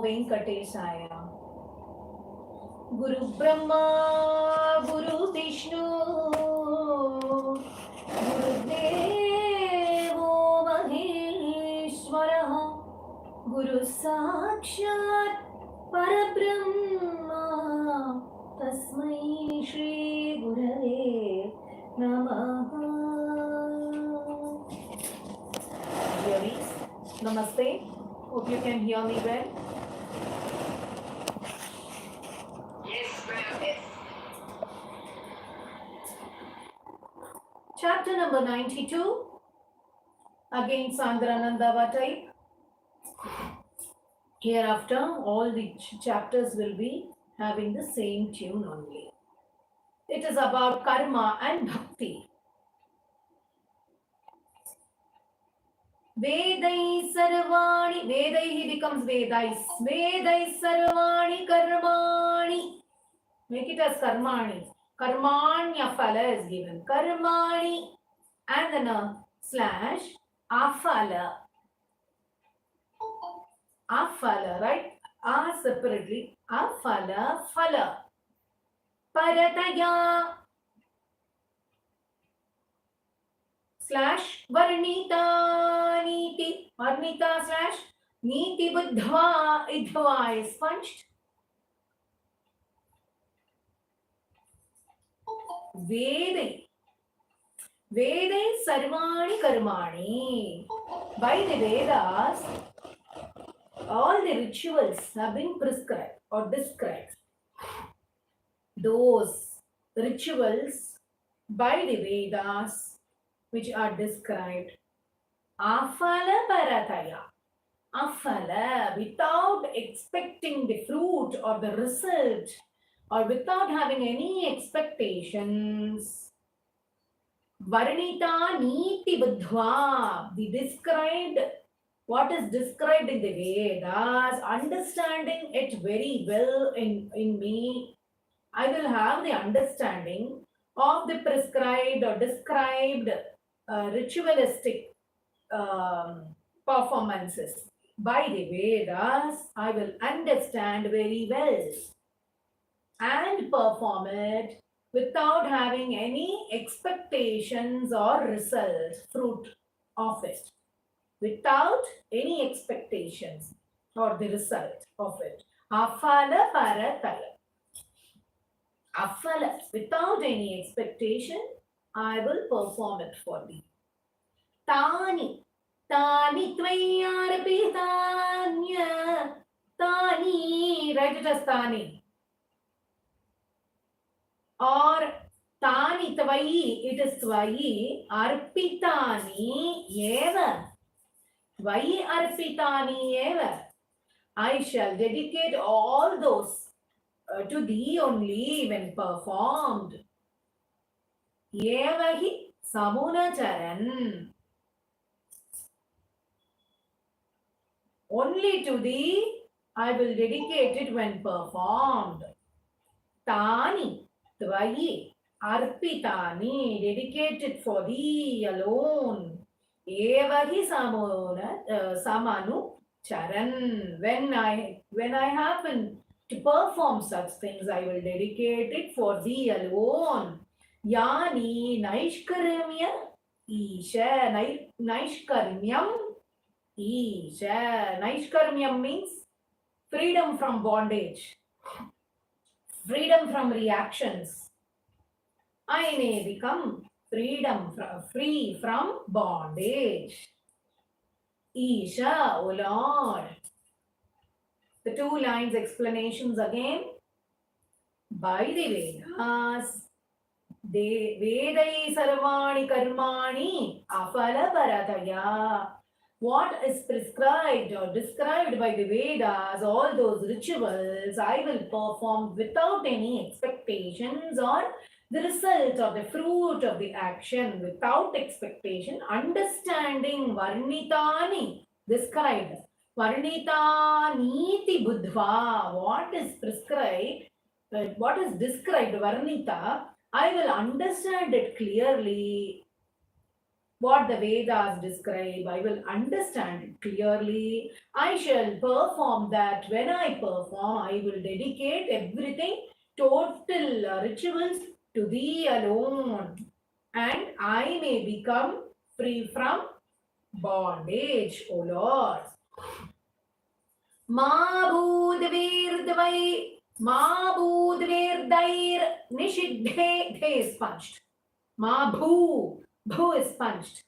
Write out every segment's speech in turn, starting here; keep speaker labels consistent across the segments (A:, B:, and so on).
A: Venkatesaya. Guru Brahma, Guru Vishnu, Guru Devo Maheshwara, Guru Sakshat Parabrahma, Tasmai Shri Gurave Namaha. Jathis, Namaste. Hope you can hear me well. Chapter number 92, again Sandranandava type. Hereafter, all the chapters will be having the same tune only. It is about karma and bhakti. Vedai sarvani, Vedai becomes Vedais. Vedai sarvani karmani. Make it as karmani. Karmanya phala is given. Karmani and then a slash afala. Afala, right? A separately. Afala, phala. Parataya slash varnita niti. Varnita slash niti buddhva. Idhva is punched. Vedai. Vedai sarvani karmani. By the Vedas, all the rituals have been prescribed or described. Those rituals by the Vedas which are described. Afala parataya. Afala, without expecting the fruit or the result, or without having any expectations. Varnita niti buddhva, the described, what is described in the Vedas, understanding it very well in me, I will have the understanding of the prescribed or described ritualistic performances. By the Vedas, I will understand very well and perform it without having any expectations or result, fruit of it. Without any expectations or the result of it. Afala parataya. Afala, without any expectation, I will perform it for thee. Tani. Tani tvayarapitanya. Tani. Write it as tani. Or tani tvayi, it is tvayi, arpitani eva. Tvayi arpitani eva. I shall dedicate all those to thee only when performed. Evahi samunacharan. Only to thee I will dedicate it when performed. Tani. Tvayi, arpitani, dedicated for thee alone. Evahi samanu charan. When I happen to perform such things, I will dedicate it for thee alone. Yani naishkaramya isha. Naishkaramyam isha. Naishkaramyam means freedom from bondage. Freedom from reactions. I may become free from bondage. Isha, O Lord. The 2 lines explanations again. By the Vedas, Vedai sarvani karmani afala parataya. What is prescribed or described by the Vedas, all those rituals, I will perform without any expectations or the result or the fruit of the action, without expectation, understanding varnitani, described. Varnita niti buddhva, what is prescribed, what is described, varnita, I will understand it clearly what the Vedas describe. I will understand it clearly. I shall perform that. When I perform, I will dedicate everything, total rituals to thee alone. And I may become free from bondage, O Lord. Ma bhudvirdvai, ma bhudvirdair nishiddhe, they is punched. Ma bhu, bhu is punched.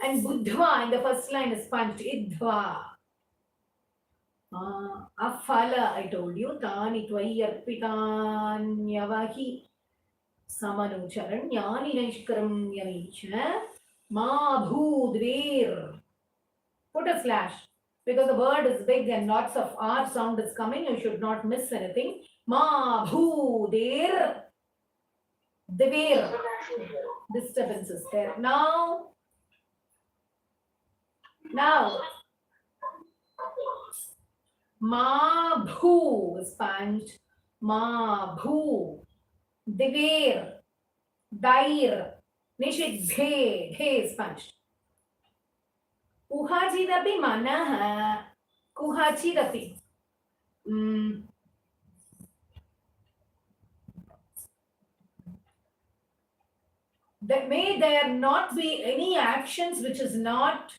A: And buddhva in the first line is punched, idhva. Afala, I told you, tani tvayarpitanyavahi samanucharan nishkaram yamicha ma bhudvir. Put a slash. Because the word is big and lots of R sound is coming, you should not miss anything. Ma bhudvir. Devir. Disturbance is there. Now, ma bhu is punched. Ma bhu. Devir. Dair. Nishidhe. He is punched. Kuhachidapi manaha. Kuhachidapi. That may there not be any actions which is not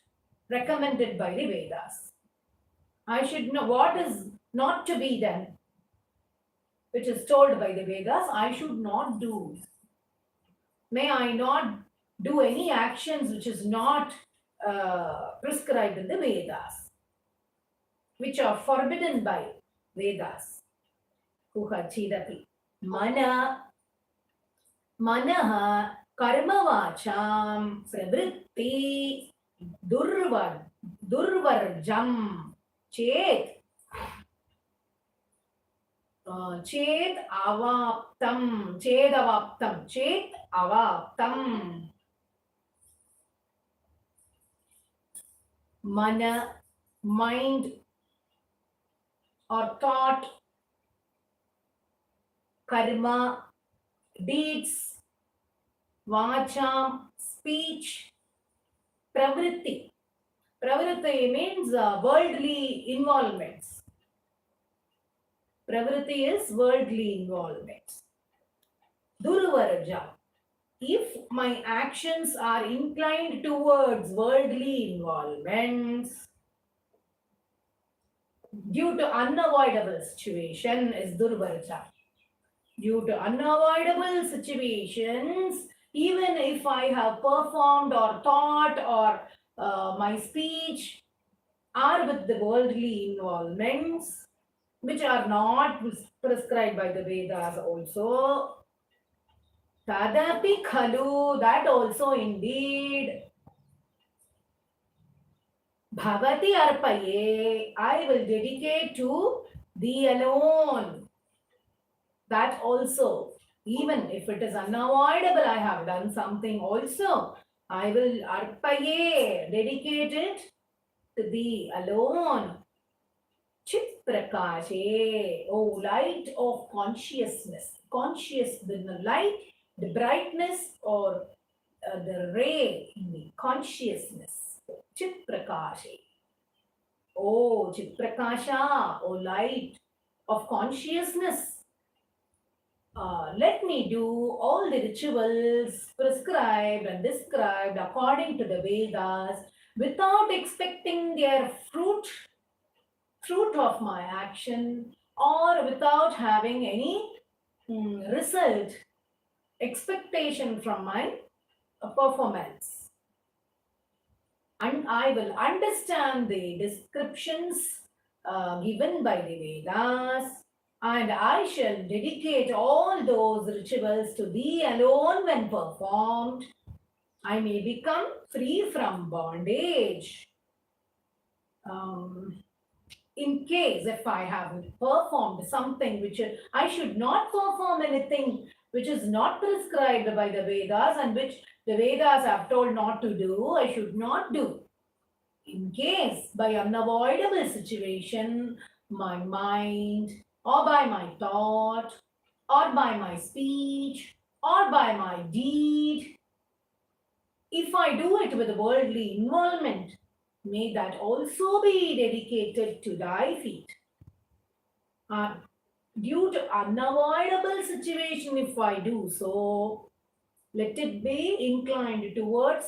A: recommended by the Vedas. I should know what is not to be done, which is told by the Vedas, I should not do. May I not do any actions which is not prescribed in the Vedas, which are forbidden by Vedas. Kuhachidapi. Manaha karmavacham pravritti durvarjam chet avaptam mana, mind or thought, karma, deeds, vacham, speech, pravritti. Pravritti means worldly involvements. Pravritti is worldly involvements. Durvaraja. If my actions are inclined towards worldly involvements, due to unavoidable situation is durvaraja. Due to unavoidable situations, even if I have performed or thought or my speech are with the worldly involvements, which are not prescribed by the Vedas also, tadapi khalu, that also indeed, bhavati arpaye, I will dedicate to thee alone. That also, even if it is unavoidable, I have done something also, I will arpaye, dedicate it to thee alone. Chit prakashe, oh light of consciousness. Conscious, the light, the brightness or the ray in the consciousness. Chit prakashe. Oh chit prakasha, oh light of consciousness. Let me do all the rituals prescribed and described according to the Vedas without expecting their fruit of my action or without having any result, expectation from my performance. And I will understand the descriptions given by the Vedas, and I shall dedicate all those rituals to thee alone when performed. I may become free from bondage. In case if I have performed something which I should not perform anything which is not prescribed by the Vedas and which the Vedas have told not to do, I should not do. In case by unavoidable situation, my mind or by my thought or by my speech or by my deed, If I do it with worldly involvement, may that also be dedicated to thy feet. Due to unavoidable situation, if I do so, let it be inclined towards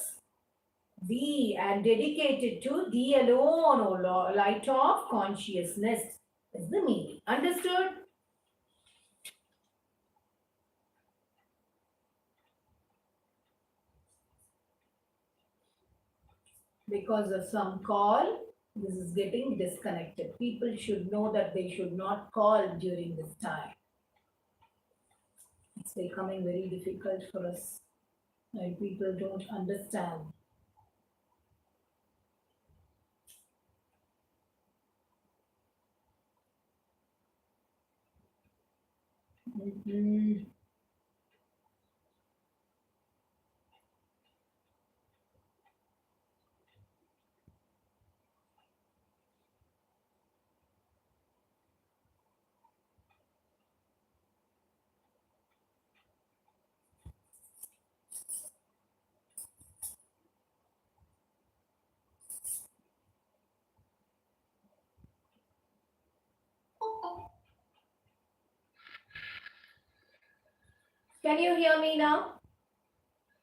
A: thee and dedicated to thee alone, O Lord, light of consciousness, is the meaning. Understood? Because of some call, this is getting disconnected. People should know that they should not call during this time. It's becoming very difficult for us, and people don't understand. Can you hear me now?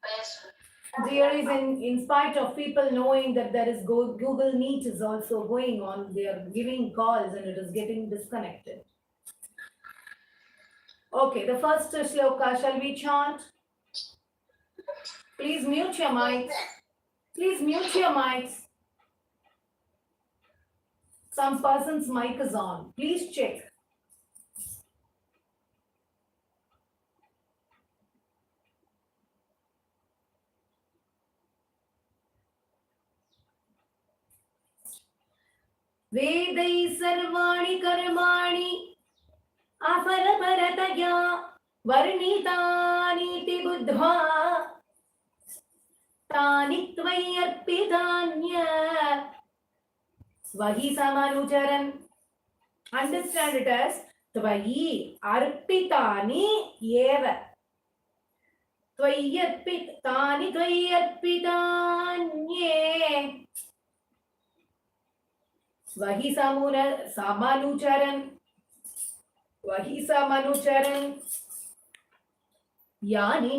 B: Yes.
A: There is, in spite of people knowing that there is Google Meet is also going on, they are giving calls and it is getting disconnected. Okay, the first shloka, shall we chant? Please mute your mics. Please mute your mics. Some person's mic is on. Please check. Vedai sarvani karmani afalaparataya varnitani ti buddha tani tvayarpidanya swahi samanucharan. Understand it as tvayi arpitani eva. Tvayarpitani tvayarpitanye swahi samanucharan. Swahi samanucharan. Yani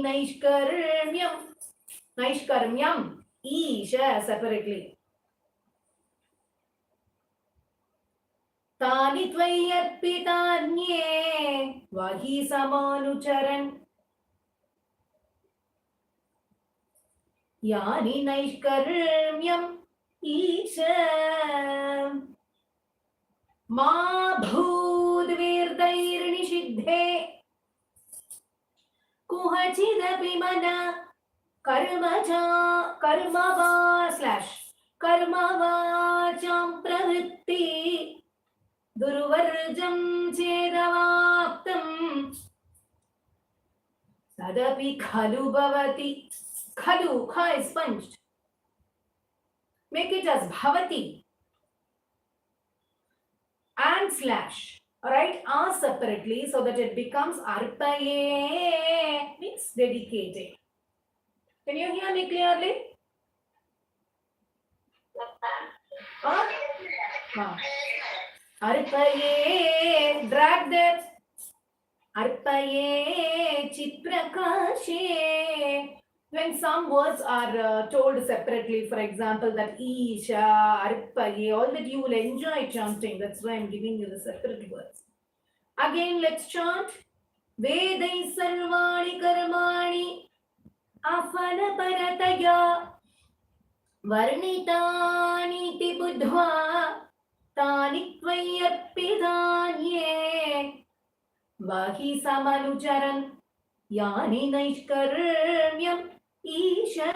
A: naishkarmyam isha separately. Tani tvayarpitanye vahi samanucharan. Yani naishkarmyam isha ma bhudvirdairnishidhe kuhachidapi mana karmavacham pravritti durvarjam chedavaptam sadapi khalu bhavati. Khalu, kha is sponged. Make it as bhavati and slash. Alright, separately so that it becomes arpaye, means dedicated. Can you hear me clearly? Arpaye, drag that. Arpaye chitrakashe. When some words are told separately, for example, that Isha, Arpaye, all that you will enjoy chanting. That's why I'm giving you the separate words. Again, let's chant. Vedai sarvani karmani afala parataya varnitani ti buddha tani tvayarpidanye vahi samanucharan yani naishkarmyam isha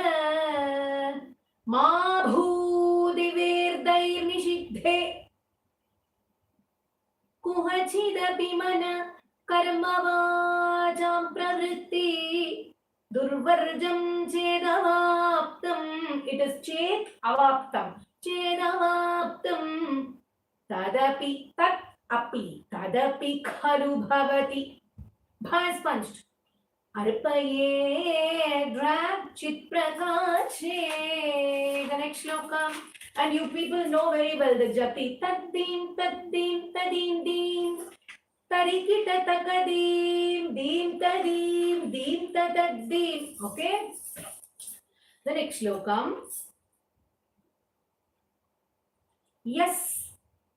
A: ma bhudivirdairnishidhe kuhachidapi mana karmavacham pravritti durvarjam chedavaptam. It is chet avaptam. Chedavaptam tadapi tat api tadapi khalu bhavati. Bha is punched. Arpaye drag chit prakashe. The next shloka. And you people know very well the jathi. Taddim, taddim, tadim, dim. Tarikita takadim, dim, tadim, dim, tadaddim. Okay? The next shloka. Yes.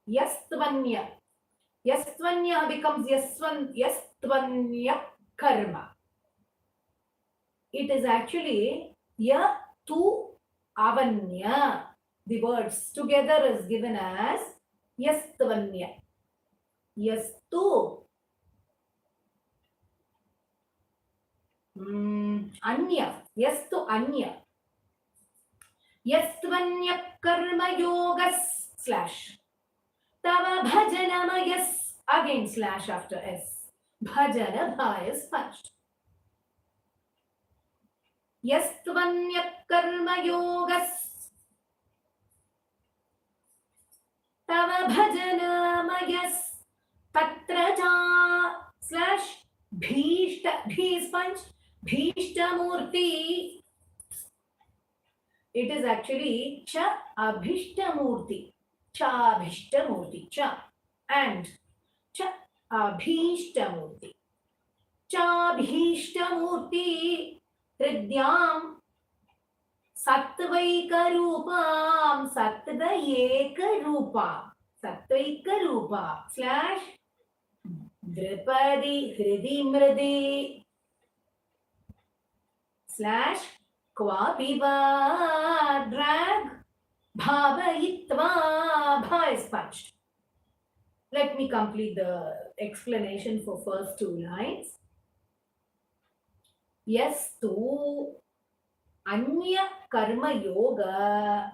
A: Yastvanya. Yastvanya becomes Yastvanya karma. It is actually ya tu avanya. The words together is given as Yastvanya. Yastu Anya. Yastu Anya. Yastvanya karma yogas slash. Tava bhajanamayas. Again slash after S. Bhajana bha is punched. Yastvanya karma yogas. Tava bhajanamayas. Tatraja slash bhishta. Bhi is punched. Bhishta murti. It is actually cha abhishta murti. Cha abhishta murti. Cha and cha abhishta murti. Cha abhishta murti. Hridyam Sattvaika Rupam. Sattvaika Rupam. Sattvaika Rupa slash Dripadi Hridi Mridi slash Kwapiva drag Bhavayitva. Bha is punched. Let me complete the explanation for first two lines. Yes, tu Anya Karma Yoga.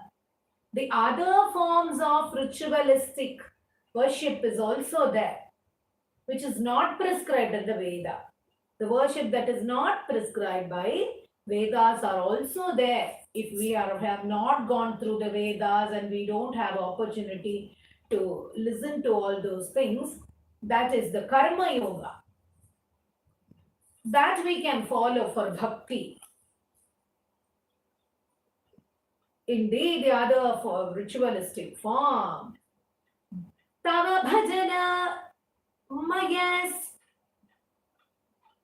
A: The other forms of ritualistic worship is also there, which is not prescribed in the Veda. The worship that is not prescribed by Vedas are also there. If we have not gone through the Vedas and we don't have opportunity to listen to all those things, that is the Karma Yoga. That we can follow for bhakti. Indeed, the other for ritualistic form. Tava bhajana mayas,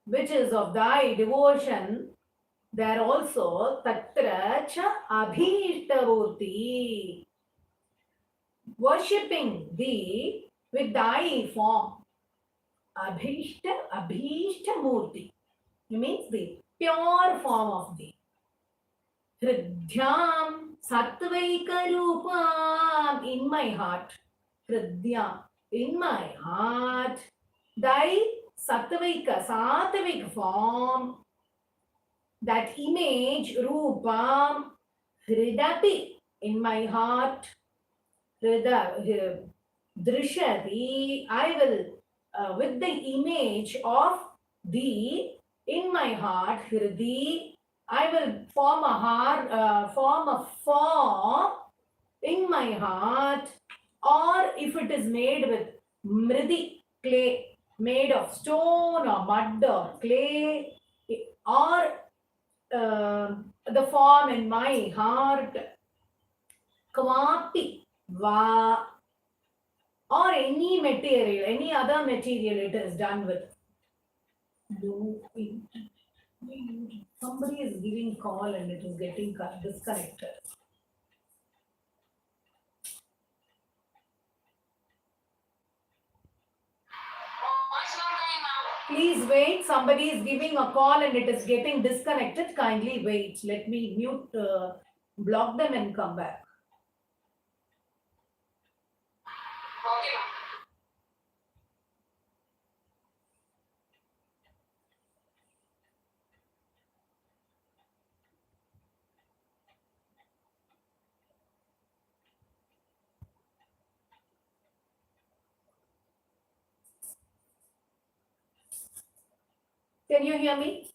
A: which is of thy devotion. There also tatra cha abhishtavurti, worshipping thee with thy form. Abhishtamurti means the pure form of thee. Hridyam Sattvaika Rupam, in my heart. Hridyam, in my heart. Thy Sattvaika, Sattvic form. That image, Rupam, Hridapi, in my heart. Drishati, I will, with the image of thee in my heart, Hridi, I will form a form in my heart, or if it is made with mridi, clay, made of stone or mud or clay, or the form in my heart, kvapi, va, or any material, any other material it is done with. Somebody is giving call and it is getting disconnected. Please wait. Somebody is giving a call and it is getting disconnected. Kindly wait. Let me mute, block them and come back. Can you hear me?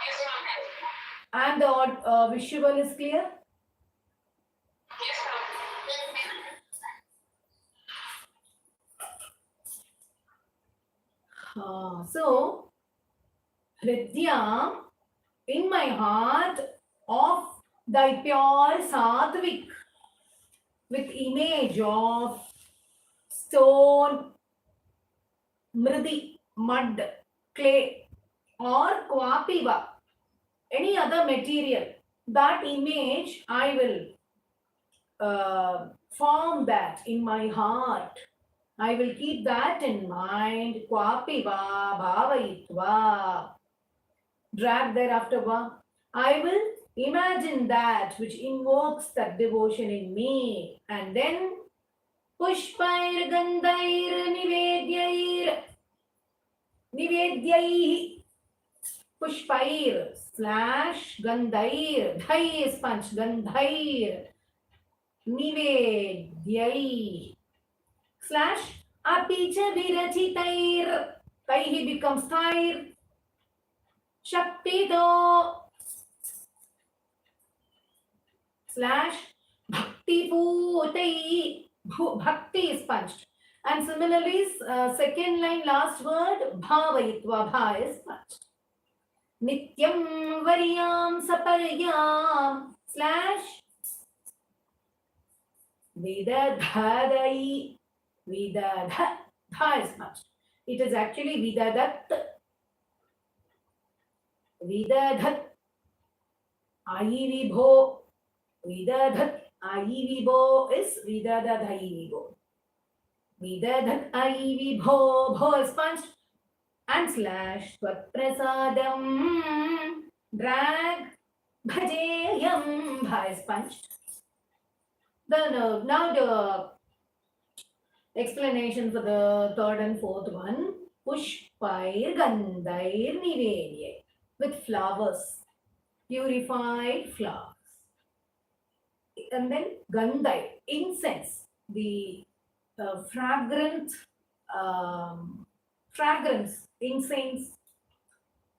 B: Yes, ma'am.
A: And the visual is clear?
B: Yes, ma'am.
A: So, Hridyam, in my heart, of thy pure sattvic, with image of stone, mridi, mud, clay, or kwapiva, any other material. That image I will form that in my heart. I will keep that in mind. Kwapiva bhavayitva. Drag thereafter va. I will imagine that which invokes that devotion in me. And then pushpair gandhair nivedyair pushpair / gandhair. Dhai is punch. Gandhair nivedyai / apicha virachitair. Taihi becomes thair. Shaktido / bhakti putai. Bhakti is punched. And similarly, second line, last word, bhavayitva, bha is punched. Nityam varyam saparyam / vidadhadai. Vidadha, dha is punched. It is actually vidadat. Vidadhat ayi vibho. Vidadhat ayi vibho is vidadadhayi vibho. Vidadhat ayi vibho. Bho is punched. And / tvatprasadam. Drag. Bhajeyam. Bha is punched. Now the explanation for the third and fourth one. Pushpair gandhair nivedye. With flowers. Purified flowers. And then gandhai, incense, the fragrance, incense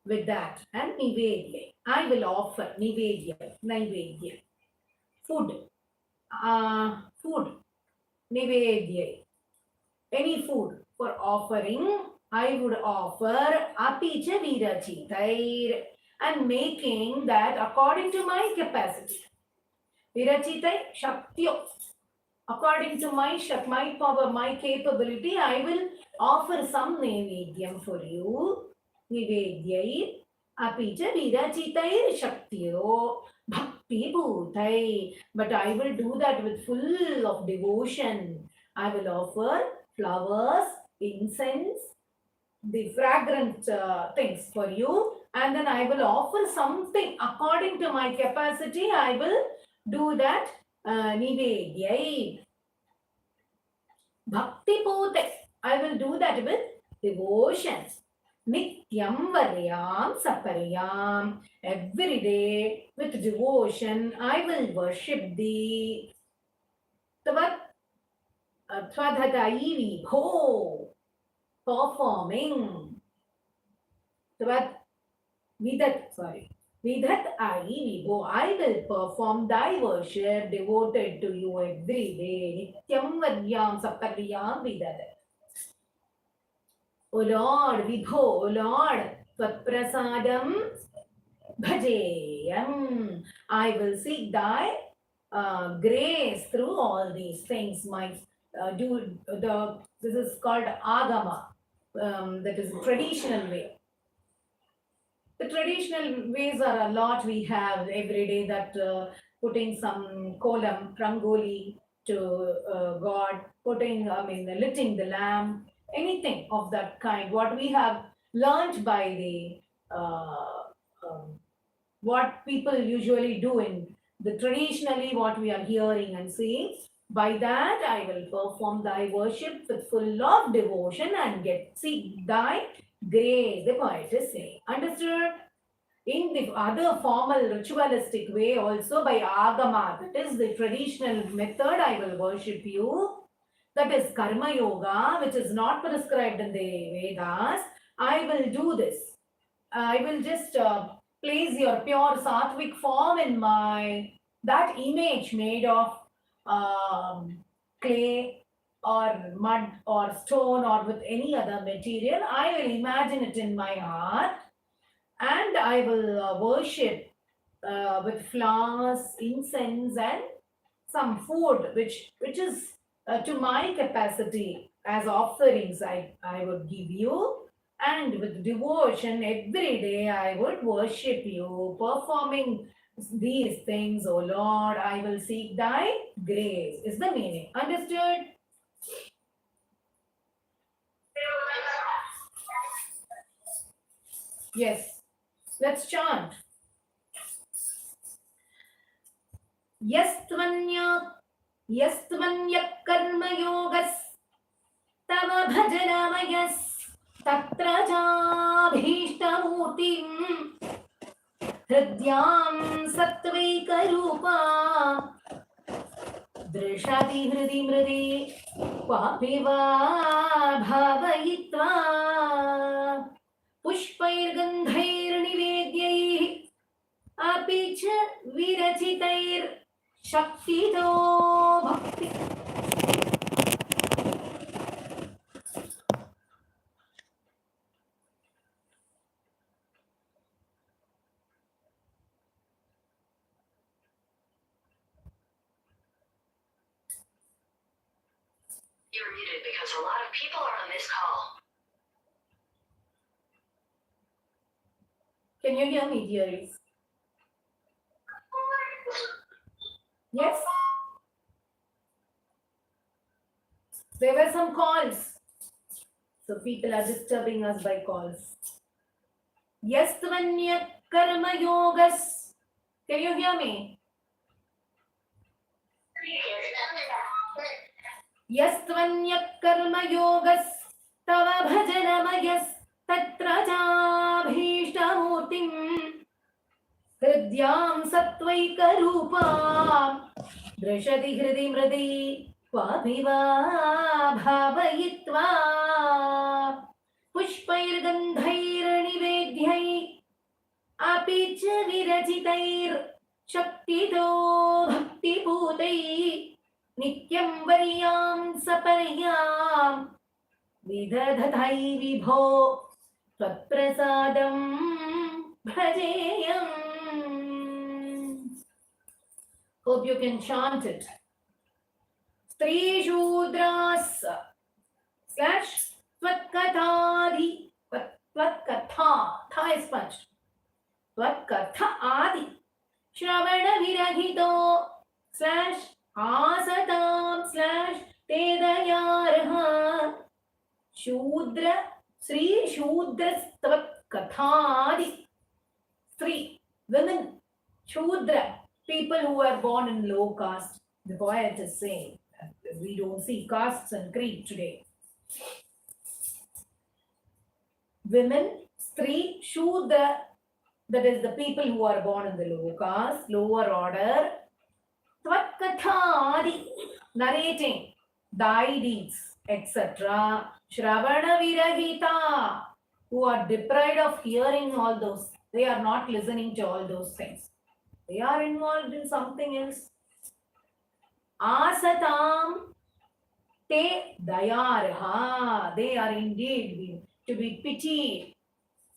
A: with that. And nivedya, I will offer nivedya, food, nivedya, any food for offering. I would offer apicha virachitair, and making that according to my capacity. Virachitai shaktyo. According to my power, my capability, I will offer some nevedyam for you. Nivedyai apicha virachitai shaktyo bhakti bhutai. But I will do that with full of devotion. I will offer flowers, incense, the fragrant things for you, and then I will offer something according to my capacity. I will do that nivedyai. Bhakti pute. I will do that with devotion. Nityam varyam saparyam. Every day with devotion I will worship thee. Tavat tvadhatayi vibho. Performing. Vidhat ayi vibho. I will perform thy worship devoted to you every day. Nityam varyam saparyam vidhat. O Lord, vibho, O Lord, tvatprasadam bhajeyam. I will seek thy grace through all these things. This is called agama. That is traditional way. The traditional ways are a lot we have every day, that putting some kolam, rangoli to God, lighting the lamp, anything of that kind. What we have learned by the what people usually do in the traditionally what we are hearing and seeing. By that I will perform thy worship with full of devotion and seek thy grace, the poet is saying. Understood? In the other formal ritualistic way also, by agama, that is the traditional method, I will worship you. That is karma yoga, which is not prescribed in the Vedas. I will do this. I will just place your pure sattvic form in that image made of clay or mud or stone or with any other material. I will imagine it in my heart, and I will worship with flowers, incense, and some food which is to my capacity as offerings I would give you. And with devotion every day I would worship you, performing these things, O Lord. I will seek thy grace, is the meaning. Understood? Yes. Let's chant. Yastvanya karma yogas तव भजनमयस् तत्र चाभीष्टमूर्तिं हृद्यां सत्त्वैकरूपा दृशति हृदि मृदि क्वापि वा भावयित्वा पुष्पैर्गन्धैर्निवेद्यैः अपि च विरचितैर्शक्तितो भक्ति.
B: You're muted because a lot of people are on this call.
A: Can you hear me, dearies? Yes? There were some calls. So people are disturbing us by calls. Yastvanya karma yogas. Can you hear me? Yastvanya karma yogas tava bhajanamayas tatra jabhishtamurtim hridyam sattvaika rupam drashati hridi mridi क्वापि वा भावयित्वा पुष्पैर्गन्धैर्निवेद्यै अपि च विरचितैर्शक्तितो भक्तिपूतैः नित्यं वर्यां सपर्यां विदधतै विभो त्वत्प्रसादं भजेयम्. Hope you can chant it. Sree Shudras / Tvatkatadi. Tvatkatha. Tha is punched. Tvatkatha adi. Shravana virahito / Asatam / Tedayarha. Shudra. Sree Shudras Tvatkathadi. Sree. Women. Shudra. People who are born in low caste. The poet is saying that we don't see castes and creed today. Women, Sree, Shudra, that is the people who are born in the low caste, lower order. Tvatkatha, narrating thy deeds, etc. Shravana virahita, who are deprived of hearing all those. They are not listening to all those things. They are involved in something else. Asatam te dayarha. They are indeed to be pitied.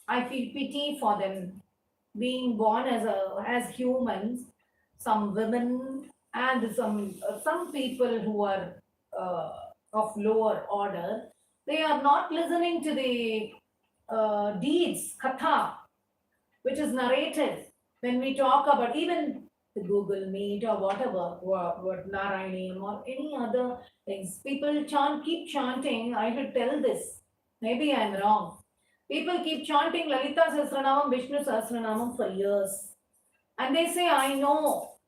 A: I feel pity for them being born as humans. Some women and some people who are of lower order. They are not listening to the deeds, katha, which is narrated when we talk about even the Google Meet or whatever, what Narayaneyam or any other things. People keep chanting. I should tell this. Maybe I'm wrong. People keep chanting Lalita Sahasranamam, Vishnu Sahasranamam for years. And they say, I know,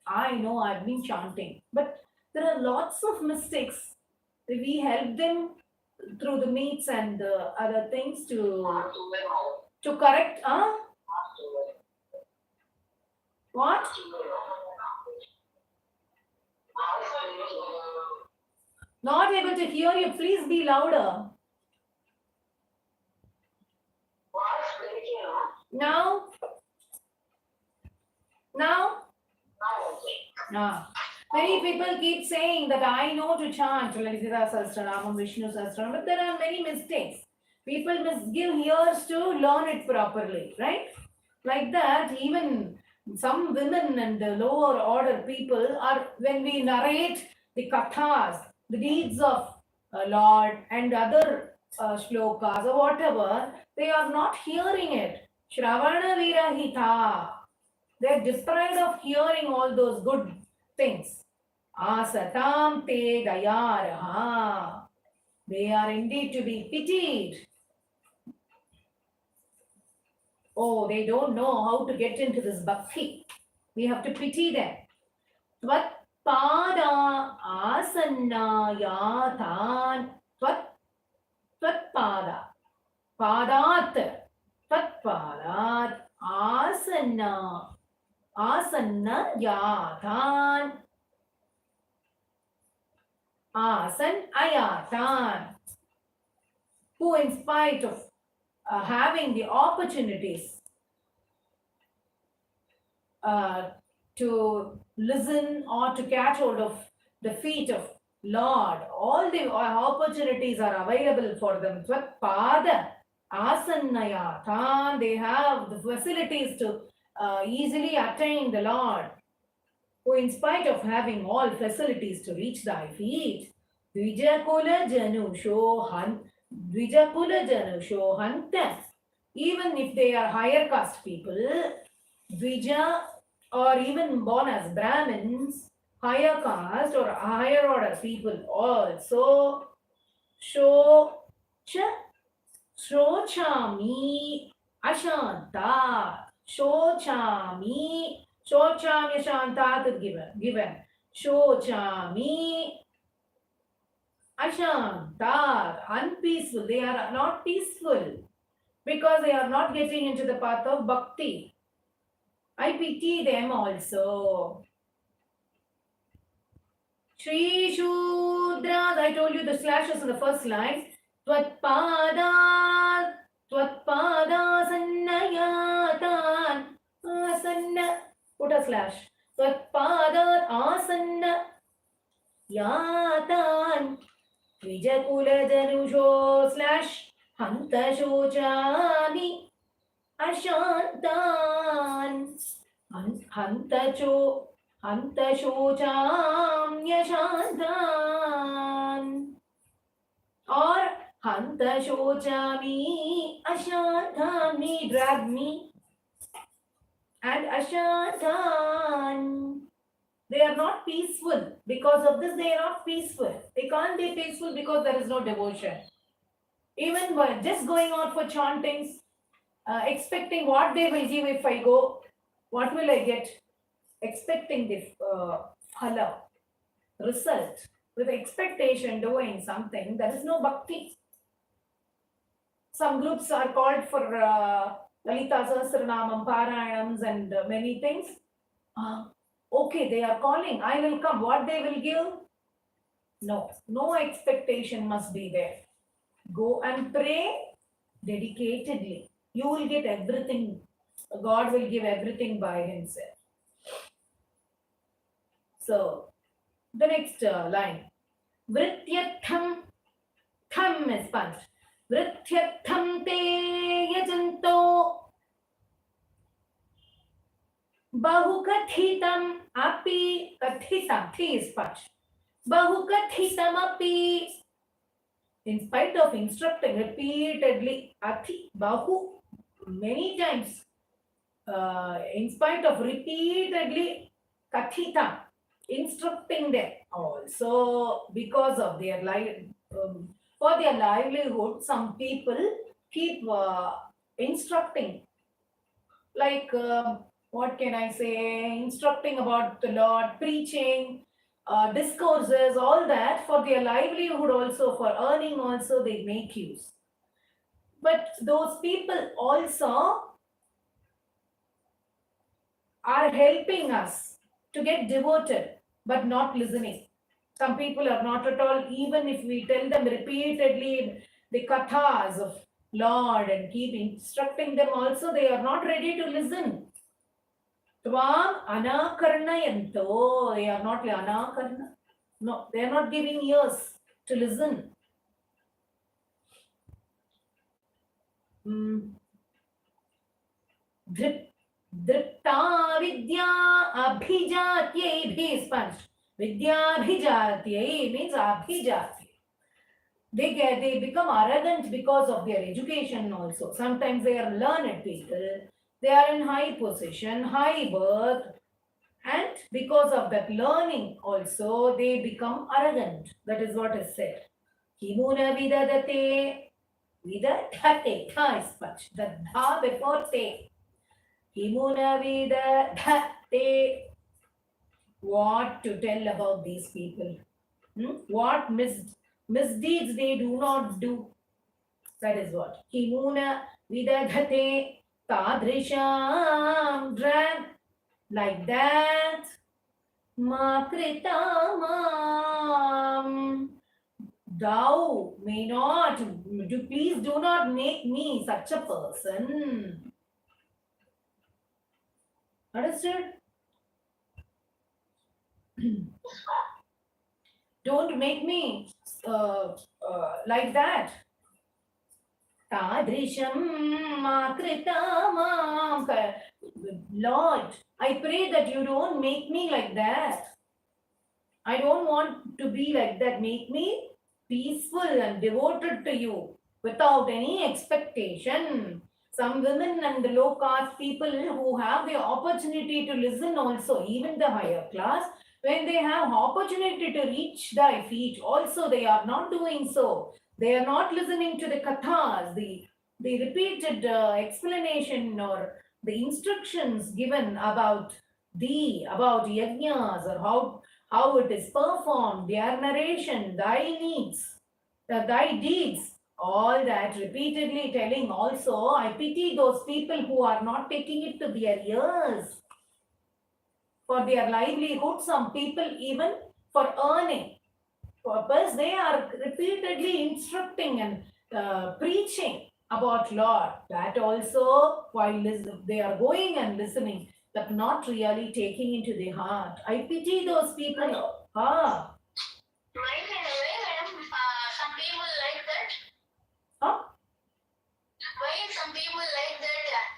A: I've been chanting. But there are lots of mistakes. We help them through the meets and other things to correct. What? Not able to hear you. Please be louder. Now? Many people keep saying that I know to chant Lalita Sahasranamam, Vishnu Sahasranamam, but there are many mistakes. People must give ears to learn it properly, right? Like that, even some women and the lower order people are, when we narrate the kathas, the deeds of Lord and other shlokas or whatever, they are not hearing it. Shravana Virahita. They're deprived of hearing all those good things. Asatam te dayaraha. They are indeed to be pitied. Oh, they don't know how to get into this bhakti. We have to pity them. Tvat pada asanna yatan. Tvat pada. Padat. Tvat padat asanna. Asanna yatan. Asan ayatan. Who, in spite of having the opportunities to listen or to catch hold of the feet of Lord, all the opportunities are available for them. Pada asannayatan, they have the facilities to easily attain the Lord, who, in spite of having all facilities to reach thy feet, Dvijakula Janusho Hanta, even if they are higher caste people, Dvija, or even born as Brahmins, higher caste or higher order people also, Shochami Ashanta, Shochami Ashanta is given. Shochami Ashanta, unpeaceful. They are not peaceful because they are not getting into the path of bhakti. I pity them also. Sri Shudras, I told you the slashes in the first line. Tvatpada sannayatan asanna. Put a slash. Tvatpada asanna yatan. Vijakula janusho slash hanta shojani ashantan. Hanta shojam yashantan. Or hanta shojami ashantan, me, drag me, and ashantan. They are not peaceful. Because of this, they are not peaceful. They can't be peaceful because there is no devotion. Even by just going out for chantings, expecting what they will give if I go, what will I get? Expecting the phala, result. With expectation doing something, there is no bhakti. Some groups are called for Lalita Sahasranamam, Parayanams and many things. Okay, they are calling, I will come. What they will give? No expectation must be there. Go and pray dedicatedly. You will get everything. God will give everything by Himself. So, the next line. Vrityatham, tham is punched. Vrityatham te yajanto bahukathitam api kathitam. Thi is punched. Bahukathitam api. In spite of instructing repeatedly, ati, bahu, many times, in spite of repeatedly, kathitam, instructing them also, because of their for their livelihood, some people keep instructing, like what can I say, instructing about the Lord, preaching, discourses, all that, for their livelihood also, for earning also, they make use. But those people also are helping us to get devoted, but not listening. Some people are not at all, even if we tell them repeatedly the kathas of Lord and keep instructing them also, they are not ready to listen. Tvam anakarnayanto, they are not anakarna. No, they are not giving ears to listen. Dripta vidya abhijatyai bhi sponged. Vidya abhijatyai means abhijatyai. They become arrogant because of their education also. Sometimes they are learned people. They are in high position, high birth, and because of that learning also they become arrogant. That is what is said. Kimuna vidadate. Vidadate. Tha is much. The dha before te. Kimuna vidadate. What to tell about these people? What misdeeds they do not do. That is what. Kimuna vidadate tadrisham drag. Like that. Makritamam. Thou may not, please do not make me such a person. Understood? Don't make me like that. Tadrisham makritamam. Lord, I pray that you don't make me like that. I don't want to be like that. Make me peaceful and devoted to you without any expectation. Some women and the low caste people who have the opportunity to listen also, even the higher class, when they have opportunity to reach thy feet, also they are not doing so. They are not listening to the kathas, the repeated explanation or the instructions given about yajnas, or how it is performed, their narration, thy needs, thy deeds, all that repeatedly telling. Also, I pity those people who are not taking it to their ears for their livelihood. Some people even for earning purpose, they are repeatedly instructing and preaching about Lord. That also, while they are going and listening, but not really taking into the heart. I pity those people. Ah.
B: Right in a way, madam, some people like that.
A: Huh?
B: Why some people like that,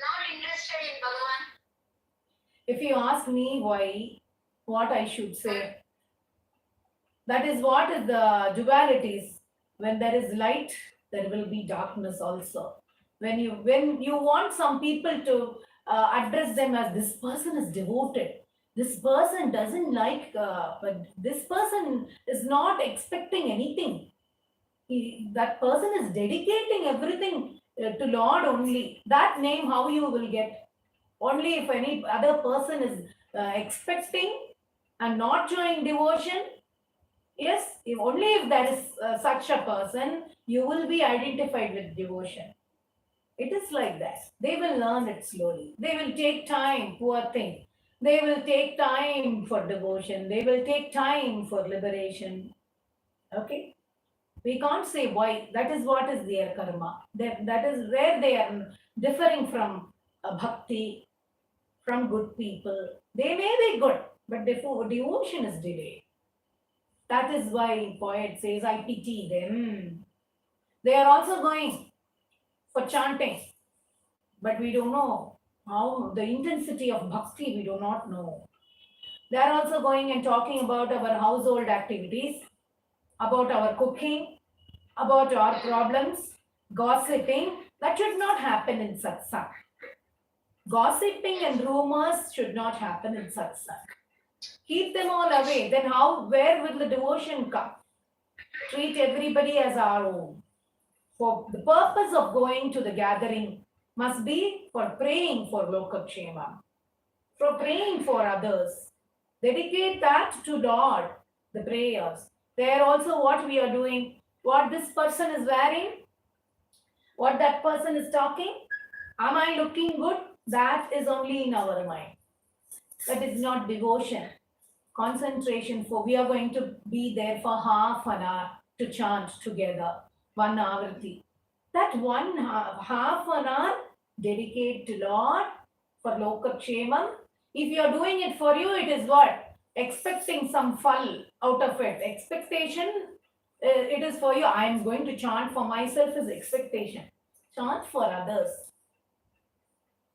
B: not interested in Bhagavan?
A: If you ask me why, what I should say, that is what is the dualities. When there is light, there will be darkness also. When you want some people to address them as this person is devoted, this person doesn't like, but this person is not expecting anything. That person is dedicating everything to Lord only. That name, how you will get? Only if any other person is expecting and not showing devotion. Yes, only if there is such a person, you will be identified with devotion. It is like that. They will learn it slowly. They will take time, poor thing. They will take time for devotion. They will take time for liberation. Okay? We can't say why. That is what is their karma. That is where they are differing from bhakti, from good people. They may be good, but devotion is delayed. That is why poet says, I pity them. They are also going for chanting, but we don't know how the intensity of bhakti, we do not know. They are also going and talking about our household activities, about our cooking, about our problems, gossiping. That should not happen in satsang. Gossiping and rumors should not happen in satsang. Keep them all away. Then where will the devotion come? Treat everybody as our own. For the purpose of going to the gathering must be for praying for LOKAKSHEMA, for praying for others. Dedicate that to Lord, the prayers. There also what we are doing, what this person is wearing, what that person is talking. Am I looking good? That is only in our mind. That is not devotion. Concentration for we are going to be there for half an hour to chant together, 1 avriti. That half an hour dedicate to Lord for LOKAKSHEMA. If you are doing it for you, it is what? Expecting some fall out of it. Expectation, it is for you. I am going to chant for myself is expectation. Chant for others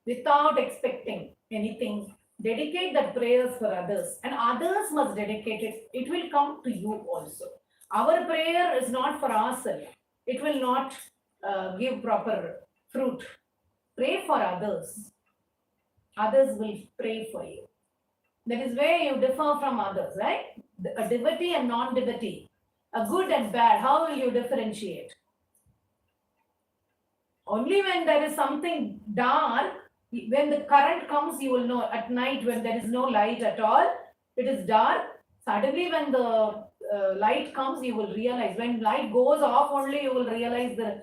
A: without expecting anything. Dedicate that prayers for others, and others must dedicate it. It will come to you also. Our prayer is not for ourselves. It will not give proper fruit. Pray for others. Others will pray for you. That is where you differ from others, right? A devotee and non-devotee, a good and bad. How will you differentiate? Only when there is something dark, when the current comes, you will know. At night, when there is no light at all, it is dark. Suddenly, when the light comes, you will realize. When light goes off, only you will realize the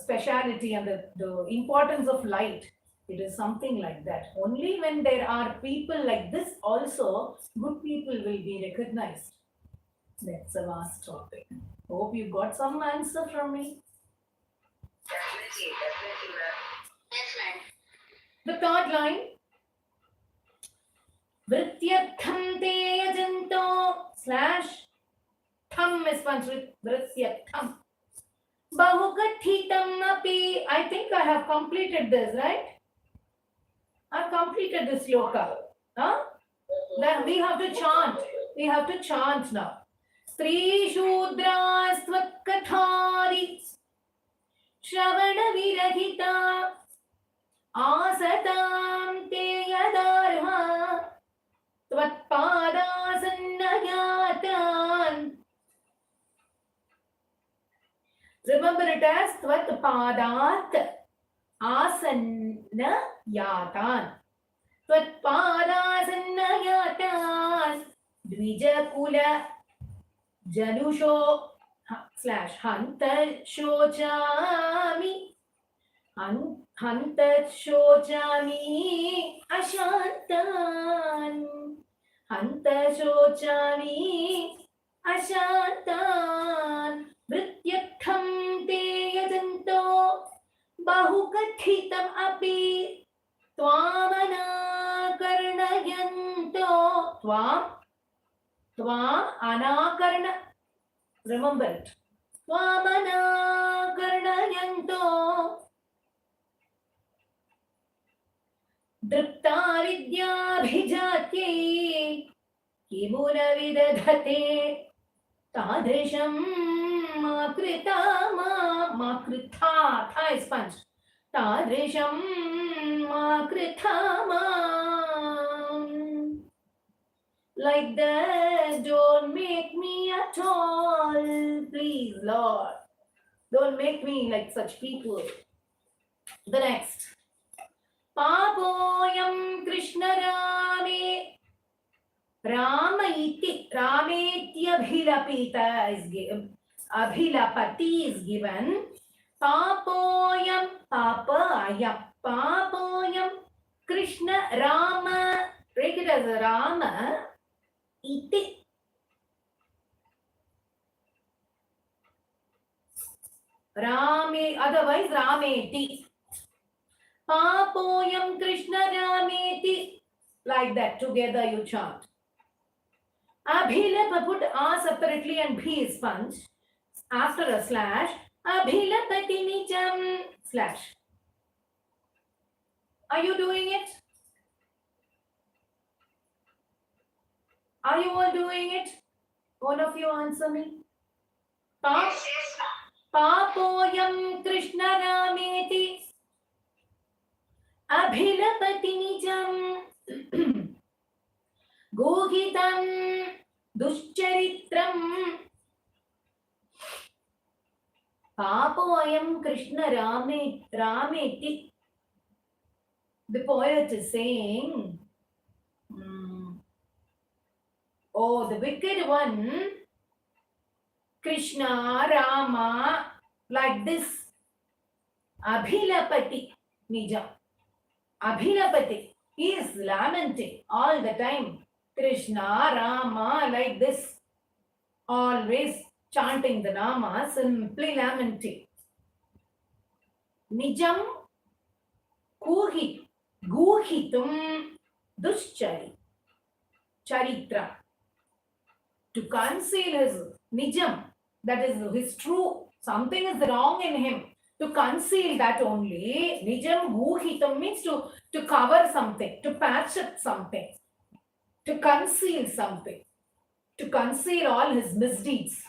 A: speciality and the importance of light. It is something like that. Only when there are people like this, also good people will be recognized. That's a vast topic. Hope you got some answer from me.
C: Definitely, ma'am.
B: Yes, ma'am.
A: The third line. Vrityartham te yajanto / tham is punched with vrityartham. Bahukathitam api. I think I have completed this, right? I've completed this sloka. Huh? Then we have to chant. We have to chant now. Sree Shudra Stvakathari Shravana Virahita Asatam Te Yadarha Tvatpadasannayatan. Remember it as Tvatpadat Asannayatan. Tvatpadasannayatan. Dvijakula Janusho / Hanta Shochami. Hanta Shochami Ashantan. Hanta Shochami Ashantan. Vrityartham te yajanto bahukathitam api tvamana karnayanto. Tvam anakarna. Remember it. Tvamana karnayanto. Driptavidyabhijatye kimuna vidadhate tadrisham makrita makrita. Tha is punched. Tadrisham makrita. Like that, don't make me at all, please, Lord. Don't make me like such people. The next. Papoyam Krishna Rame Rama iti Rameti Abhilapita is given. Abhilapati is given. Papoyam Papoyam Krishna Rama. Break it as a Rama iti. Rame, otherwise Rameti. Papoyam Krishna Rameti. Like that, together you chant. Abhilapa, put A separately and B is punched. After a / Abhilapati nicham / Are you doing it? Are you all doing it? All of you answer me.
B: Yes, yes, ma'am.
A: Papoyam Krishna Rameti. Abhilapati nijam Gohitam Duscharithram. Papoyam Krishna Rameti. The poet is saying, oh, the wicked one, Krishna, Rama, like this. Abhilapati nijam. Abhilapati, he is lamenting all the time. Krishna, Rama, like this. Always chanting the Nama, simply lamenting. Nijam guhitum duschari. Charitra. To conceal his nijam, that is his true. Something is wrong in him. To conceal that only. Nijam guhitam means to cover something, to patch up something, to conceal something, to conceal all his misdeeds,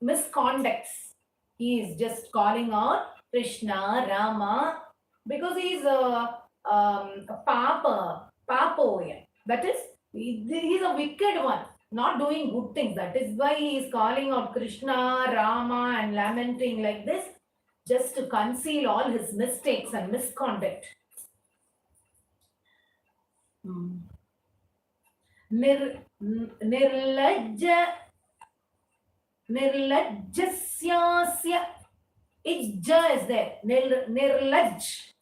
A: misconducts. He is just calling out Krishna, Rama, because he is a papoya. That is, he is a wicked one, not doing good things. That is why he is calling out Krishna, Rama, and lamenting like this, just to conceal all his mistakes and misconduct. Nirlajjasyasya. Ijja is there. Nirlajj.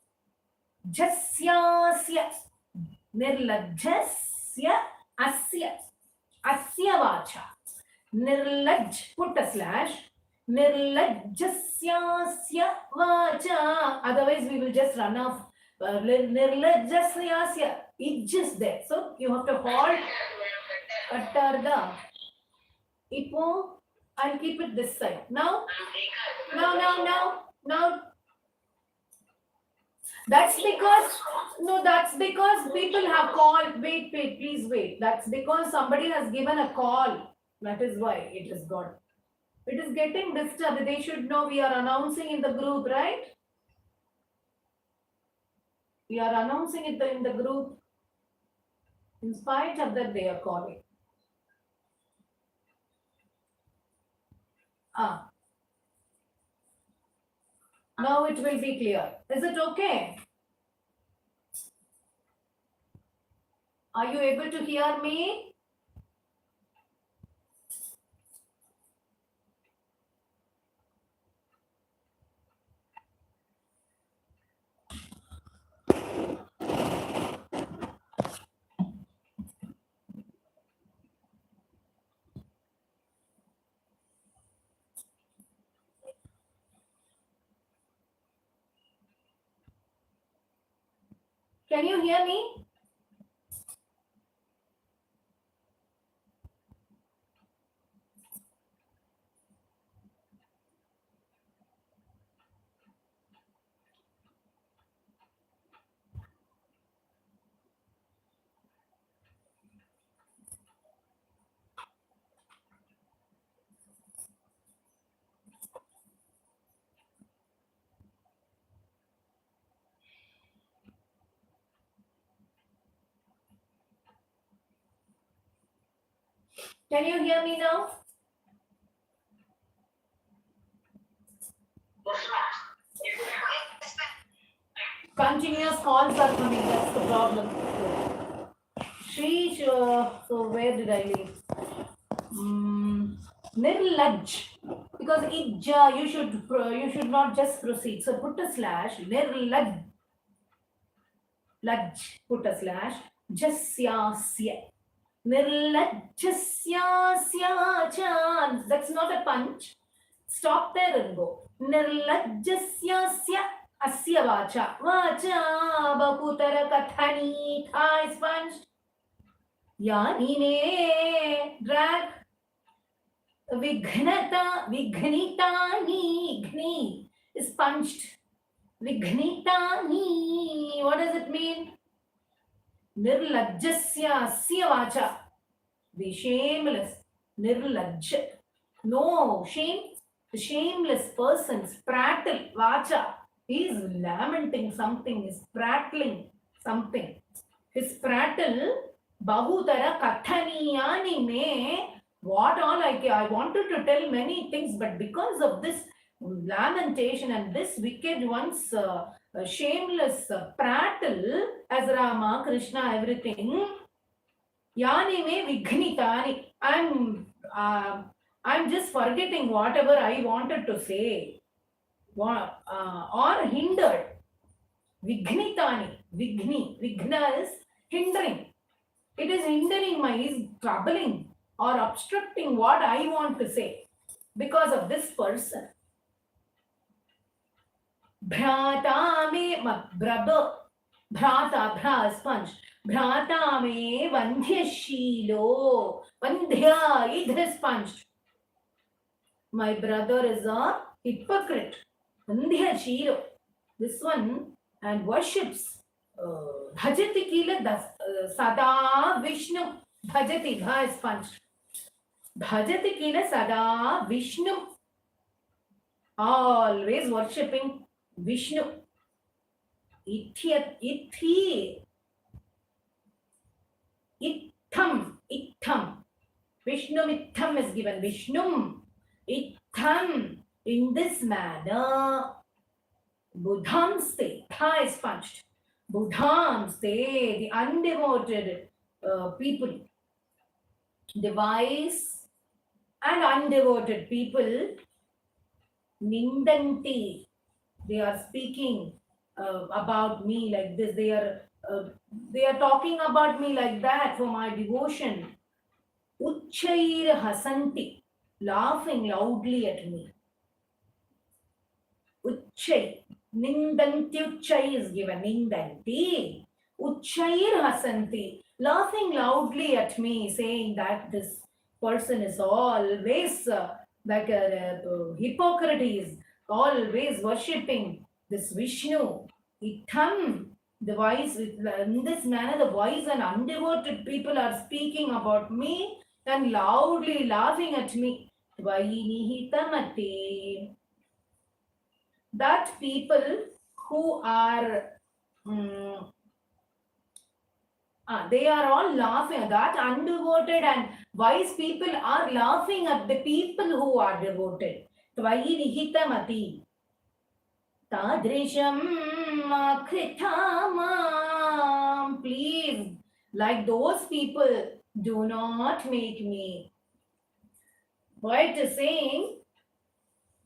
A: Jasyasya. Nirlajjasya asya. Asya vacha. Nirlajj. Put a slash. Nirlajjasyasya vacha. Otherwise we will just run off. Nirlajjasyasya. Ijj is there. So you have to hold. Utter the. Ipo. I'll keep it this side. Now. That's because people have called. Wait, please wait. That's because somebody has given a call. That is why it is gone. It is getting disturbed. They should know we are announcing in the group, right? We are announcing it in the group. In spite of that, they are calling. Now it will be clear. Is it okay? Are you able to hear me? Can you hear me? Can you hear me now? Continuous calls are coming. That's the problem. Sree, so where did I leave? Nirlaj. Because ijja, you should not just proceed. So put a slash. Nirlaj. Laj. Put a slash. Jasyasya. Nirlajjasyasya chant. That's not a punch. Stop there and go. Nirlajjasyasya asya vacha. Vacha bakutara kathani. Tha is punched. Yani me drag. Vighnitani. Ghni is punched. Vighnitani. What does it mean? Nirlajjasya asya vacha. Be shameless. Nirlajj. No shame. The shameless person's prattle. Vacha. He is lamenting something. He is prattling something. His prattle. Bahutara kathaniyani me. What all I wanted to tell many things, but because of this lamentation and this wicked one's shameless prattle, as Rama, Krishna, everything, yani me vighnitani. I'm just forgetting whatever I wanted to say, or hindered. Vighnitani, Vighna is hindering. It is hindering is troubling or obstructing what I want to say because of this person. Bhrata me brother. Bhrata, bhra is punch. Bhrata me vandhyashilo. Vandhya, it is punched. My brother is a hypocrite. Andhya Shiro. This one and worships Bhajati Kila Sada Vishnu. Bhajati, Bha is punched. Bhajati Kila Sada Vishnu. Always worshipping Vishnu. Ithi. Itham. Vishnu Itham is given. Vishnu Itham. In this manner, Buddhamste, Tha is punched. Buddhamste, the undevoted people, the wise and undevoted people, Nindanti, they are speaking about me like this. They are talking about me like that for my devotion. Uchchair hasanti, laughing loudly at me. Uchchai, Nindanti Uchchai is given. Nindanti, Uchchair hasanti, laughing loudly at me, saying that this person is always like a hypocrite, is always worshipping this Vishnu. Itham, the wise, in this manner, the wise and undevoted people are speaking about me and loudly laughing at me. Tvayinihitamate. That people who are, they are all laughing. That undevoted and wise people are laughing at the people who are devoted. Tvayinihitamati. Tadrisham akritamam. Please, like those people, do not make me. Why it is saying,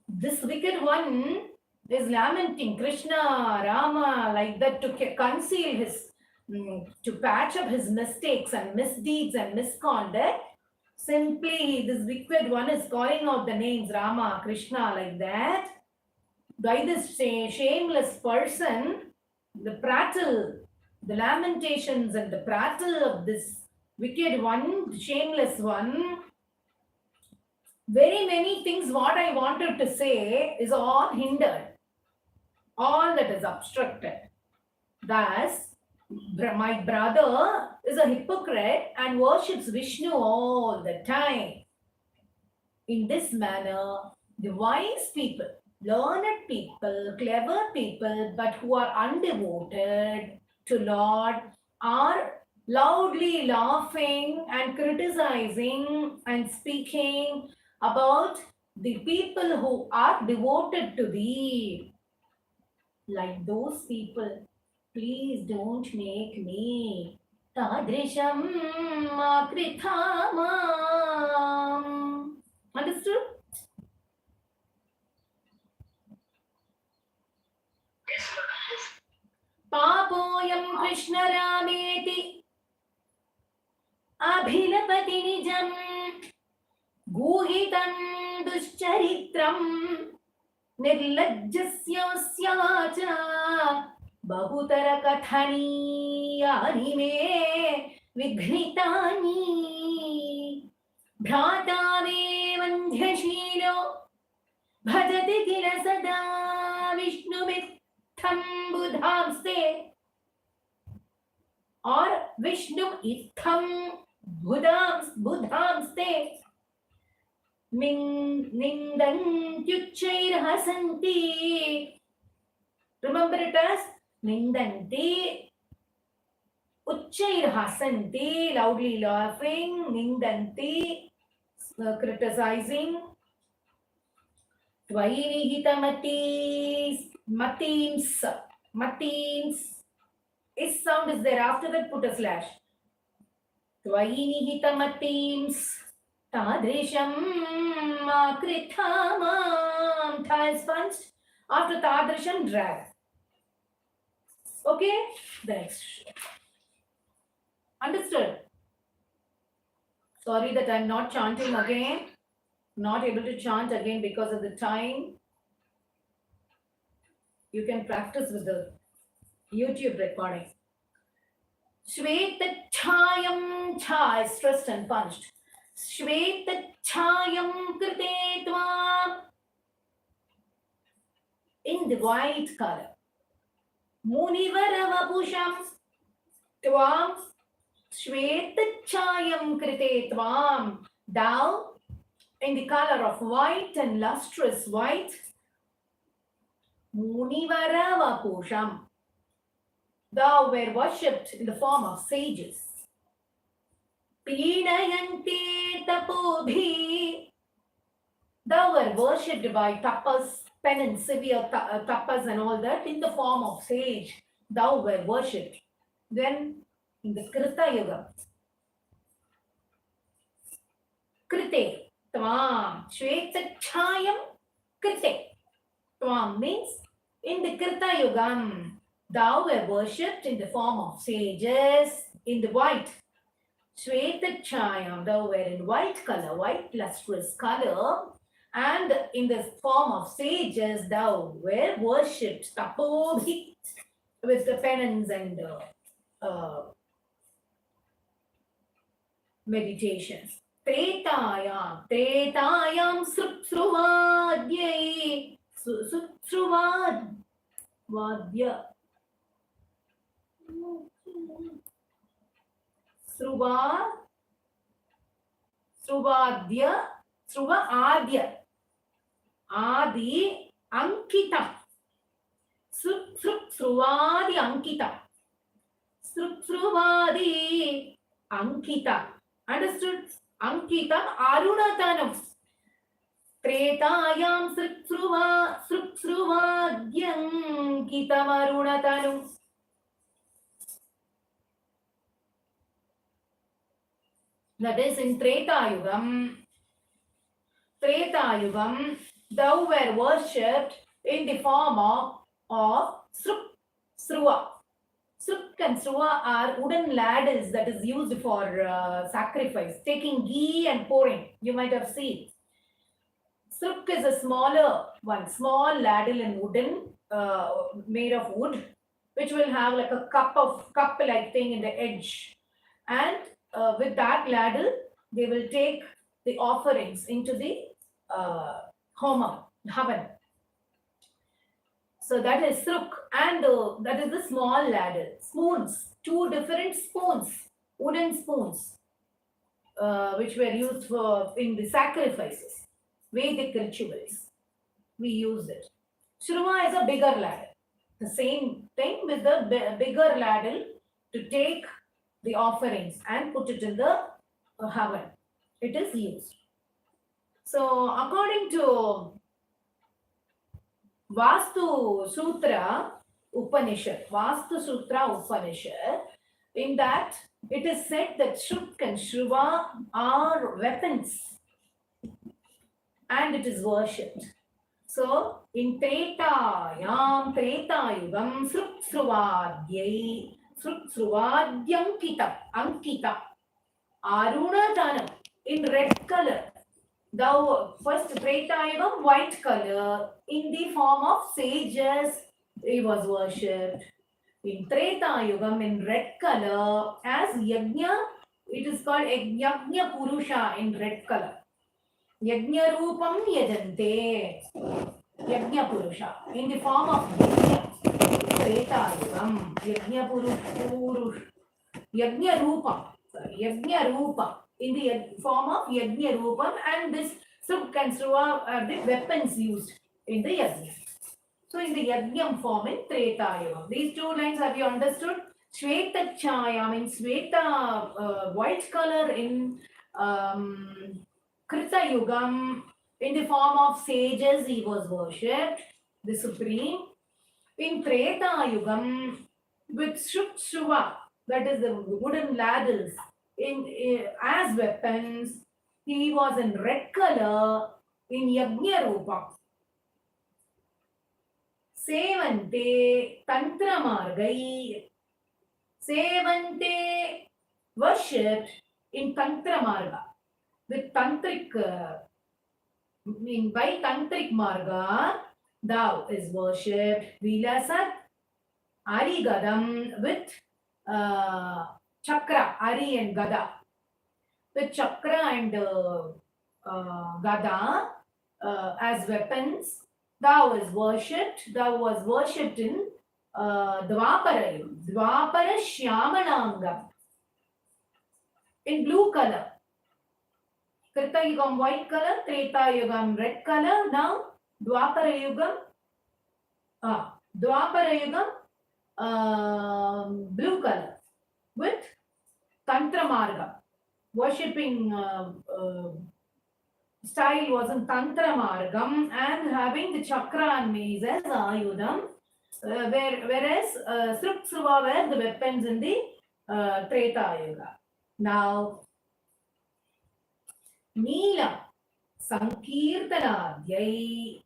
A: this wicked one is lamenting Krishna, Rama, like that to conceal his, to patch up his mistakes and misdeeds and misconduct. Simply, this wicked one is calling out the names Rama, Krishna, like that. By this shameless person, the prattle, the lamentations and the prattle of this wicked one, shameless one, very many things what I wanted to say is all hindered. All that is obstructed. Thus, my brother is a hypocrite and worships Vishnu all the time. In this manner, the wise people, learned people, clever people, but who are undevoted to Lord, are loudly laughing and criticizing and speaking about the people who are devoted to thee. Like those people, please don't make me tadrisham akrithamam. Understood?
C: Yes, Lord.
A: Papoyam Krishna Rameti Abhilapati Nijam Guhitam Duscharithram Nirlajjasya Bahutara Kathani Anime Vighnitani Bhratave Vandhyashilo Bhajati Kila Sada Vishnumitham Buddhamste or Vishnu Itham Buddhamste Nindantyuchair hasanti. Remember it as Nindanti Uchair hasanti, loudly laughing, Nindanti, criticizing. Tvayinihitamati, Matims. Is sound is there. After that, put a slash. Tvayinihitamatims. Tadrisham akrithamam. Tha is punched. After Tadrisham, drag. Okay? The next. Understood? Sorry that I'm not chanting again. Not able to chant again because of the time. You can practice with the YouTube recording. Shvetachayam, cha is stressed and punched. Shvetachayam krite tvam. In the white color. Munivaravapusham tvam shvetachayam krite tvam. Thou, in the color of white and lustrous white, Munivaravapusham. Thou were worshipped in the form of sages. Peenayante tapobhi. Thou were worshipped by tapas, penance, severe tapas and all that in the form of sage. Thou were worshipped. Then in the Krita Yuga, Krite, Tvam, Shvetachayam, Krite. Tvam means in the Krita Yugam, thou were worshipped in the form of sages in the white. Shvetachayam, thou were in white color, white lustrous color, and in the form of sages, thou were worshipped. Tapobhi, with the penance and meditations. Tretayam, Tretayam Sruvadhyai, Sruvadya. Sruvadya, Sruvadya, Adi Ankita, Sruvadi Ankita, Sruvadi Ankita. Understood? Ankita Arunatanam. Tretayam Sruvadhyam Kitam Arunatanam. That is in Treta Yugam, thou were worshipped in the form of Sruva. Sruk and Sruva are wooden ladles that is used for sacrifice, taking ghee and pouring. You might have seen. Sruk is a smaller one, small ladle in wooden, made of wood, which will have like a cup-like thing in the edge. And with that ladle, they will take the offerings into the Havan. So that is Sruk, and that is the small ladle. Spoons, 2 different spoons, wooden spoons, which were used for in the sacrifices, Vedic rituals. We use it. Shruva is a bigger ladle. The same thing with the bigger ladle to take the offerings and put it in the Havan. It is used. So according to Vastu Sutra Upanishad, in that it is said that Shruk and Shruva are weapons and it is worshipped. So in Treta Yugam Sruvadhyam Ankita Arunatanam in red color. Thou first Treta Yugam white color in the form of sages he was worshipped. In Treta Yugam in red color as Yajna, it is called Yajna Purusha in red color. Yajna Rupam Yajante, Yajna Purusha in the form of Yajna. Treta Yugam, Yajna Purusha, Yajna Rupam in the form of Yajna Rupam, and this Sruk and Sruva are the weapons used in the Yajna. So in the Yajnam form in Treta Yugam. These 2 lines have you understood? Shveta Chaya means Shveta white color in Krita Yugam. In the form of sages he was worshipped, the supreme. In Treta Yugam with Shruk Shruva, that is the wooden ladles, as weapons, he was in red color in Yajna Rupa. Sevante Tantra Margai. Sevante worshipped in Tantra Marga. With Tantric, by Tantric Marga, thou is worshipped. Vilasat Arigadam with Chakra, Ari and Gada. With Chakra and Gada as weapons, Thou was worshipped in Dwapara Shyamanangam in blue color. Krita Yugam white color, Treta Yugam red color. Now Dwapara Yugam blue color with Tantra Marga. Worshipping style was in Tantra Margam and having the chakra and mace as Ayudam, whereas Sruksruva were the weapons in the Treta Yuga. Now, Neela Sankirtanadhyai.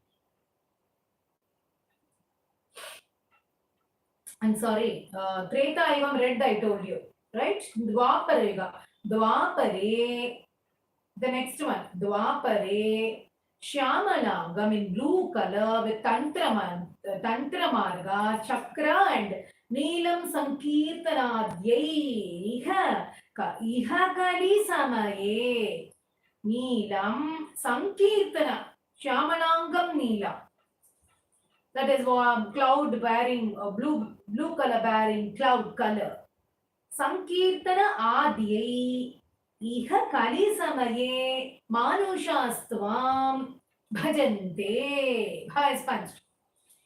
A: I'm sorry, Treta Yuga red I told you, right? Dwapara Yuga. Dwapare, the next one, Dwapare Shyamanangam in blue color with Tantra Marga, Chakra and Neelam Sankirtanadhyai. Iha Kali Samaye. Neelam Sankirtana. Shyamanangam Neelam. That is cloud bearing, blue color bearing cloud color. Sankirtana Adyai. Iha Kali Samaye Manushastvam Bhajante. Ha is punched.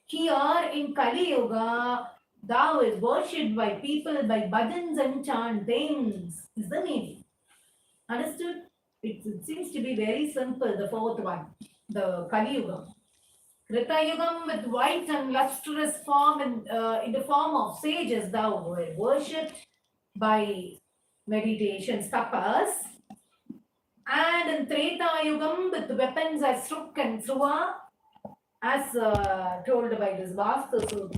A: Here in Kali Yuga, thou is worshipped by people by bhajans and chantings, is the meaning. Understood? It seems to be very simple, the fourth one, the Kali Yuga. Krita Yugam with white and lustrous form in the form of sages, thou were worshipped by meditations, tapas, and in Treta Yugam with weapons as Sruk and Sruva, as told by this Vastu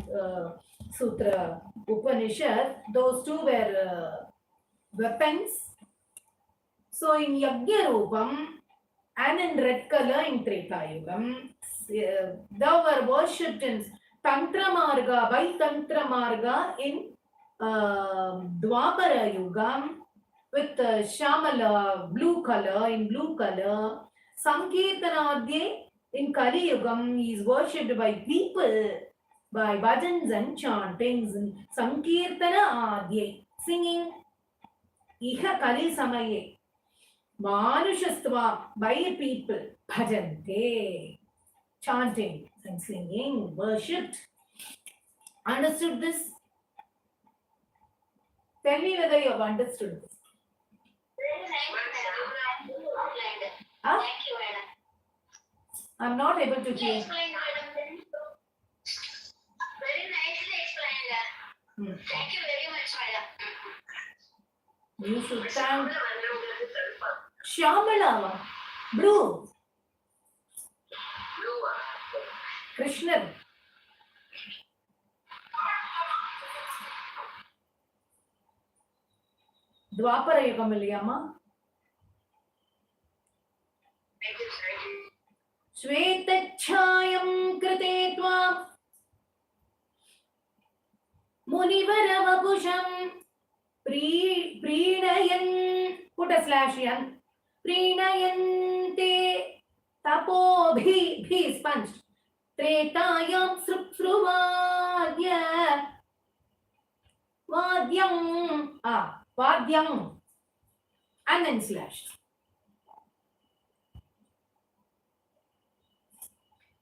A: Sutra Upanishad, those two were weapons. So in Yagya Rupam and in red color in Treta Yugam, thou were worshipped in Tantra Marga, by Tantra Marga in Dwapara Yugam with Shamala blue color, in blue color. Sankirtanadhyai in Kali Yugam is worshipped by people by bhajans and chantings. Sankirtana Adhyai, singing. Iha Kali Samaye Manushastva, by people, bhajante, chanting and singing, worshipped. Understood this? Tell me whether you have understood this. Huh?
B: Thank you, madam.
A: I'm not able to hear.
B: Explained, madam. Very nicely explained. Thank you very much, madam.
A: You should thank Shyamala, blue, Krishna. Dwapara Yugam illiyama? Shvetachayam krite tvam Munivaravapusham Prinayan, put a slash yan, Prinayante Tapobhi, bhi is punched. Tretayam Sruvadya Vadyam, Vadyam, and then slash.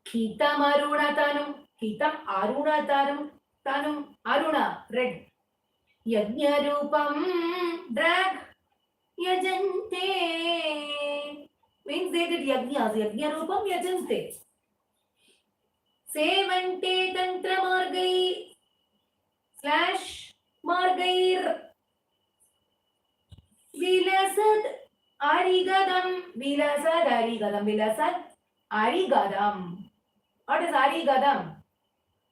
A: Kitam Arunatanum, Kitam Arunatanum, Tanum Aruna, red. Yajna Rupam, drag, Yajante. Means they did yajnas, Yajna Rupam, Yajante. Sevante Tantra Margai, slash Margair. Vilasad Arigadam, Vilasad Arigadam, Vilasad Arigadam. What is Arigadam?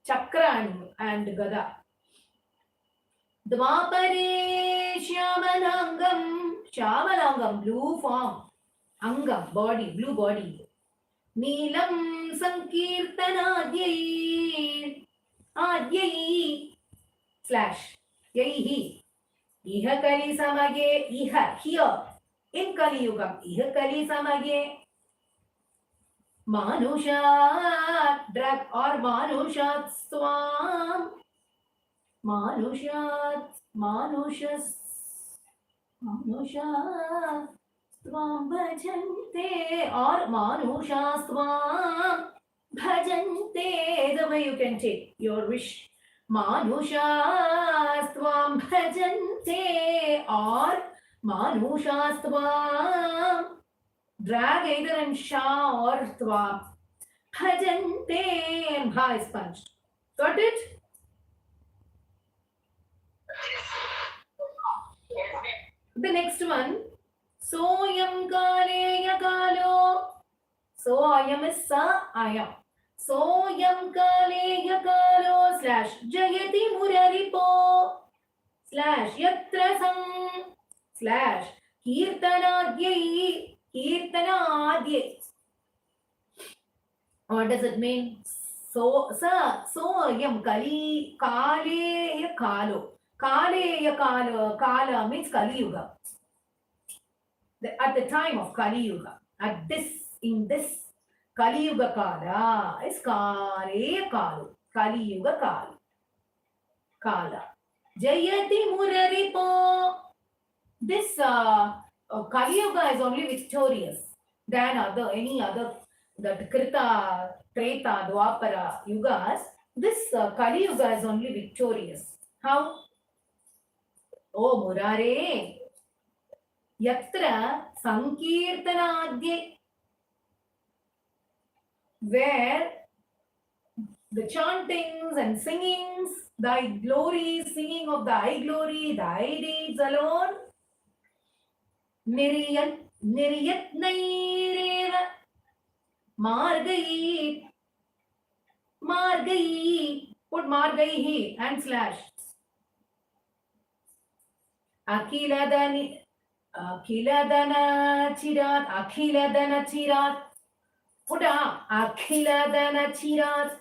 A: Chakra and Gada. Dwapare Shyamanangam, blue form. Angam, body, blue body. Neelam Sankirtanadhyai, Adhyai, slash, Yaihi. Iha Kali Samage, Iha, here, in Kali Yugam, Iha Kali Samage, Manusha drag or manushat swam. Manushat Svam bhajante or manusha svam bhajante. The way you can take your wish. Manusha svam bhajante or manusha svam. Drag either in sha or svam. Bhajante and bha is punched. Got it? The next one. Soyam kaleya kalo. So ayam is sa ayam. Soyam kaleya kalo slash jayati muraripo slash yatra sam slash kirtanadhyai. What does it mean? So ayam kaleya kalo. Kaleya kalo. Kala means Kali Yuga. At the time of Kali Yuga, in this Kali Yuga Kala is Kaleya Kalu. Kali Yuga Kala. Jayati Muraripo. This Kali Yuga is only victorious than any other, that Krita, Treta, Dwapara Yugas. This Kali Yuga is only victorious. How? Oh Murare. Yatra Sankirtanadye, where the chantings and singings, thy glory, singing of thy glory, thy deeds alone, Niriyatnaireva Margai, put Margai and slash. Akhiladana Chirat. Put Akhiladana Chirat.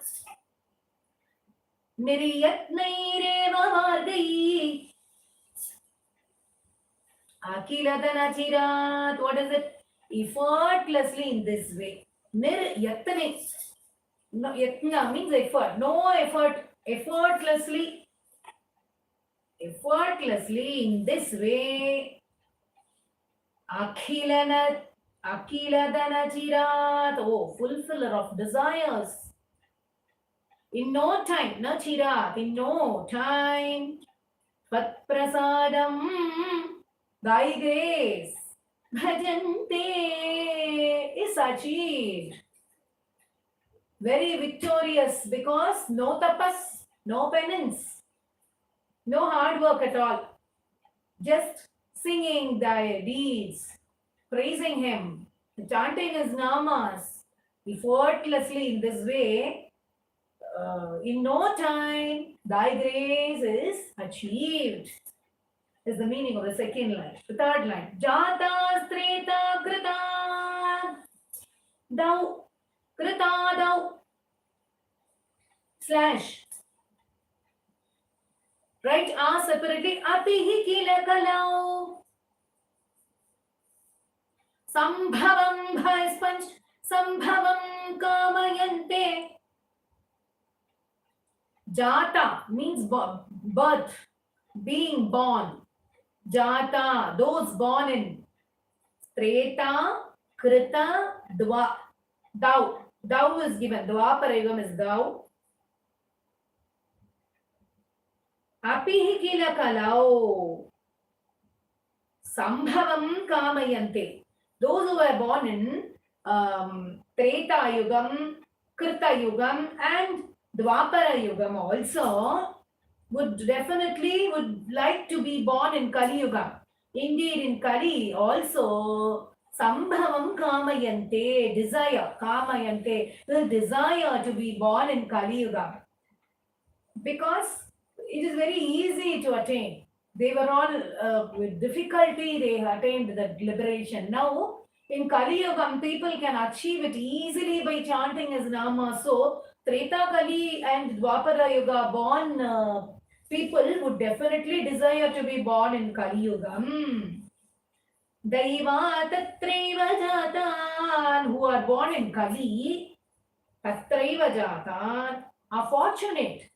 A: Niriyatnaireva Margai. Akhiladana Chirat. What is it? Effortlessly in this way. Niryatane. No, yatna means effort. No effort. Effortlessly in this way. Akhiladana Chirat. Oh, fulfiller of desires. In no time, na Chirat, in no time. Vat prasadam, thy grace, bhajante is achieved. Very victorious because no tapas, no penance, no hard work at all. Just singing thy deeds, praising him, chanting his namas effortlessly in this way. In no time, thy grace is achieved. Is the meaning of the second line. The third line. Jathas treta krita thou. Krita thou. Slash. Write A separately. Atihi kila kalau. Sambhavam bha is punched. Sambhavam kamayante. Jata means birth, being born. Jata, those born in. Treta, Krita, Dwa, thou. Thou is given. Dwapara Yugam is thou. Apihi kila kalau. Sambhavam kamayante. Those who were born in Treta Yugam, Krita Yugam and Dwapara Yugam also would like to be born in Kali Yuga. Indeed, in Kali also, Sambhavam kamayante, desire, kamayante, the desire to be born in Kali Yuga. Because it is very easy to attain. They were all, with difficulty, they attained the liberation. Now, in Kali Yuga, people can achieve it easily by chanting his nama. So, Treta Kali and Dwapara Yuga born people would definitely desire to be born in Kali Yuga. Daiva tatreva jatan, who are born in Kali, tatraiva jatat, are fortunate.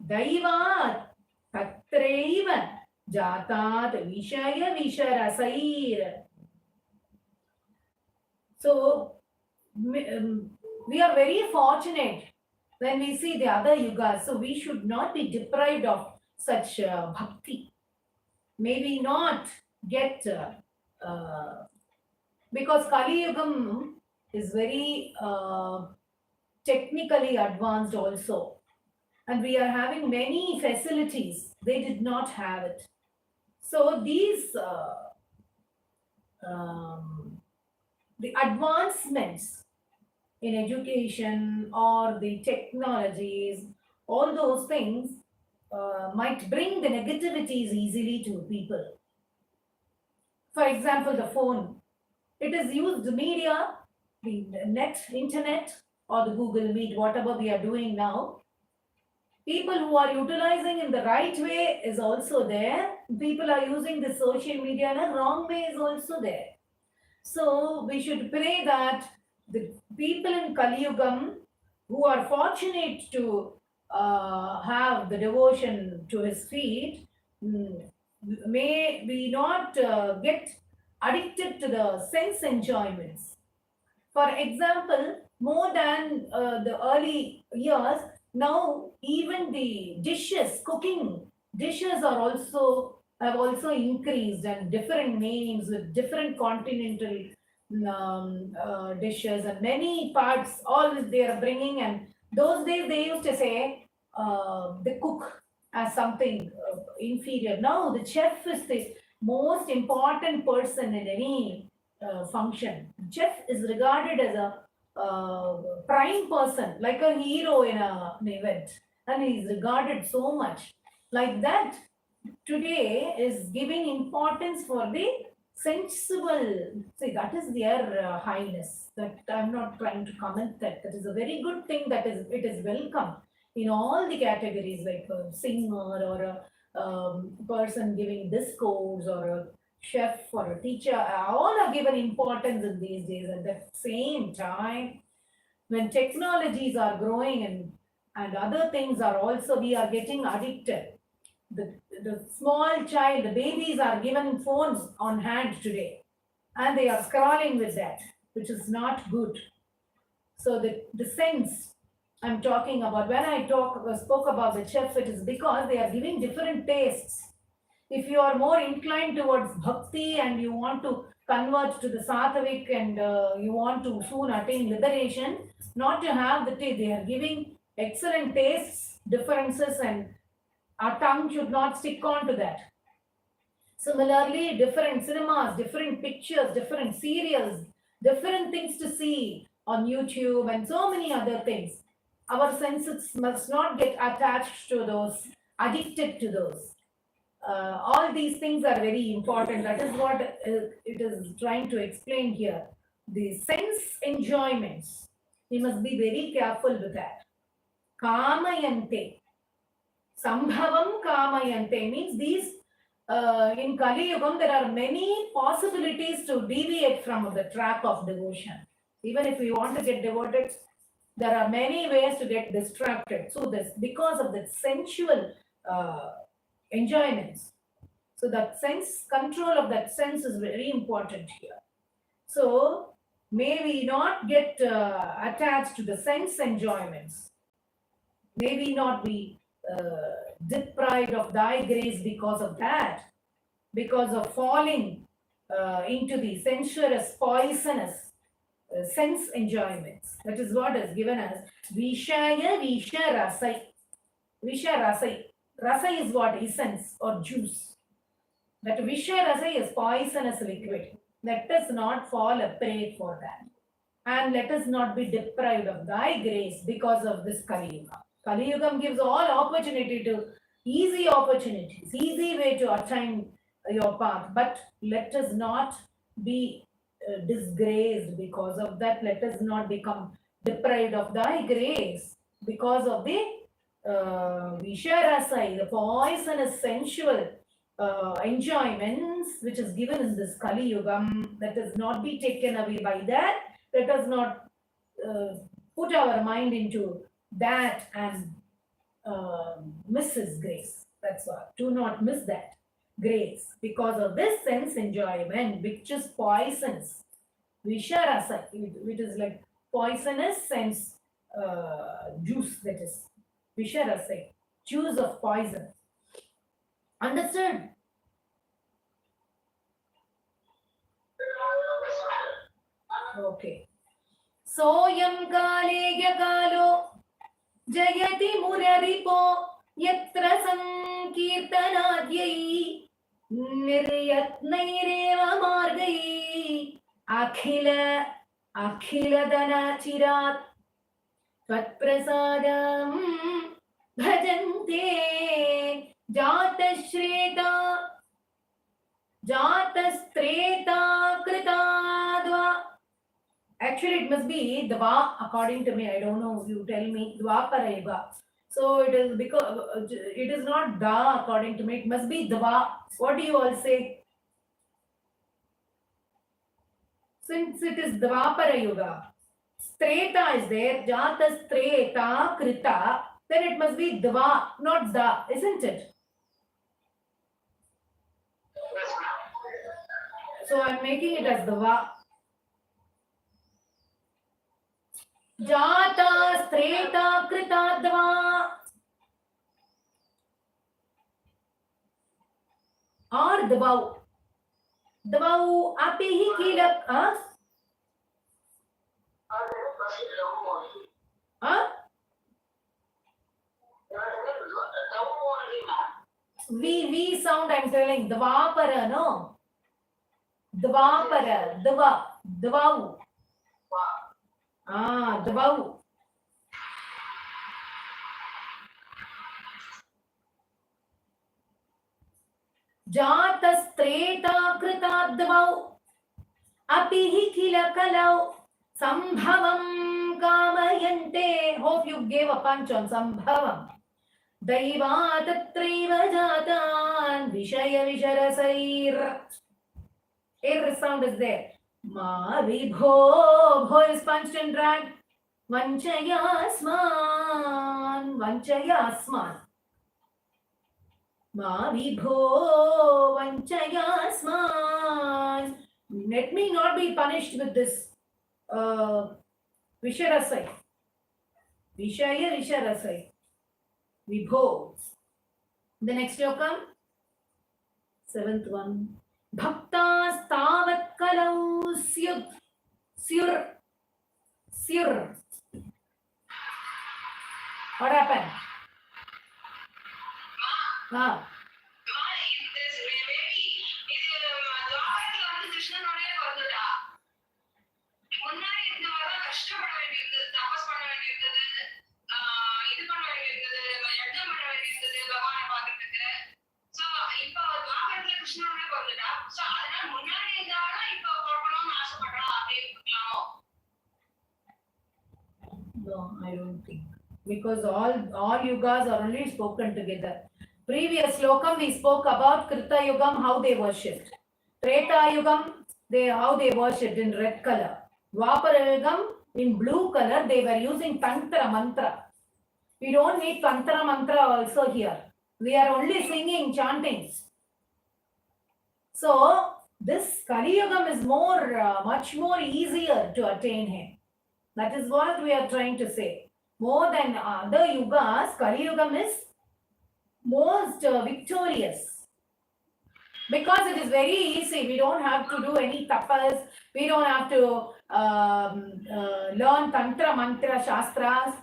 A: Daivat tatraiva jatat vishaya visharasair. So we are very fortunate when we see the other yugas. So we should not be deprived of such bhakti. Maybe not get because Kali Yugam is very technically advanced also, and we are having many facilities. They did not have it. So these the advancements in education or the technologies, all those things might bring the negativities easily to people. For example, the phone. It is used media, the net, internet, or the Google Meet, whatever we are doing now. People who are utilizing in the right way is also there. People are using the social media in a wrong way is also there. So we should pray that the people in Kali Yugam who are fortunate to have the devotion to his feet, may we not get addicted to the sense enjoyments. For example, more than the early years, now even the dishes, cooking dishes are also have also increased, and different names with different continental dishes and many parts, all they are bringing. And those days they used to say the cook as something inferior. Now the chef is the most important person in any function. Chef is regarded as a prime person, like a hero in an event, and he is regarded so much. Like that, today is giving importance for the sensible. See, that is their highness. That I'm not trying to comment that. That is a very good thing. That is, it is welcome in all the categories, like a singer or a person giving discourse or a chef or a teacher. All are given importance in these days. At the same time, when technologies are growing and other things are also, we are getting addicted. The small child, the babies are given phones on hand today, and they are scrolling with that, which is not good. So the sense I'm talking about, when I spoke about the chef, it is because they are giving different tastes. If you are more inclined towards bhakti and you want to convert to the sattvic and you want to soon attain liberation, not to have the taste, they are giving excellent tastes, differences, and our tongue should not stick on to that. Similarly, different cinemas, different pictures, different serials, different things to see on YouTube and so many other things. Our senses must not get attached to those, addicted to those. All these things are very important. That is what it is trying to explain here. The sense enjoyments, we must be very careful with that. Kamayante. Sambhavam kamayante means these, in Kali Yugam, there are many possibilities to deviate from the track of devotion. Even if we want to get devoted, there are many ways to get distracted. So this, because of the sensual enjoyments. So that sense, control of that sense is very important here. So may we not get attached to the sense enjoyments. May we not be deprived of thy grace because of that, because of falling into the sensuous, poisonous sense enjoyments. That is what is given as Vishaya Visha Rasai. Visha Rasai. Rasai is what? Essence or juice. That Visha Rasai is poisonous liquid. Let us not fall a prey for that. And let us not be deprived of thy grace because of this Kali Yuga. Kali Yugam gives all opportunity to easy opportunities, easy way to attain your path. But let us not be disgraced because of that. Let us not become deprived of thy grace because of the Visharasai, the poisonous sensual enjoyments which is given in this Kali Yugam. Let us not be taken away by that. Let us not put our mind into that and miss His grace. That's all. Do not miss that grace because of this sense enjoyment, which is poisonous. Visharasa, it is like poisonous sense juice, that is Visharasa, juice of poison. Understood? Okay. Soyam kale gyakalo jayati muraripo yatra sankirtanadyai niryatnaireva margai akhila danachirat tvatprasadam bhajante jatastreta kritadva. Actually, it must be Dva, according to me. I don't know. You tell me. Dvapara Yuga. So it is because it is not Da, according to me. It must be Dva. What do you all say? Since it is Dvapara Yuga, Streta is there. Jata Streta Krita. Then it must be Dva, not Da, isn't it? So I'm making it as Dva. Jata streta kritadva or dvau. Dvau apihi kilak. V sound I'm telling. Dvapara, no? Dvapara, dvau. Dvau. Jatastreta kritadvau apihi kila kalau sambhavam kamayante. Hope you gave a punch on sambhavam. Daivatatraiva jatan vishaya visharasair. Ir sound is there. Ma vibho, bho is punched and dragged. Vanchayasman. Ma vibho, vanchayasman. Let me not be punished with this visharasai. Vishaya visharasai. Vibho. The next shloka, 7th one. Bhaktas tavat kalau syur. What happened? No, I don't think. Because all yugas are only spoken together. Previous slokam we spoke about Krita Yugam, how they worshipped. Treta Yugam, how they worshipped in red color. Dwapara Yugam, in blue color, they were using Tantra Mantra. We don't need Tantra Mantra also here. We are only singing, chanting. So, this Kali Yugam is much more easier to attain him. That is what we are trying to say. More than other yugas, Kali Yugam is most victorious. Because it is very easy. We don't have to do any tapas. We don't have to learn Tantra Mantra Shastras.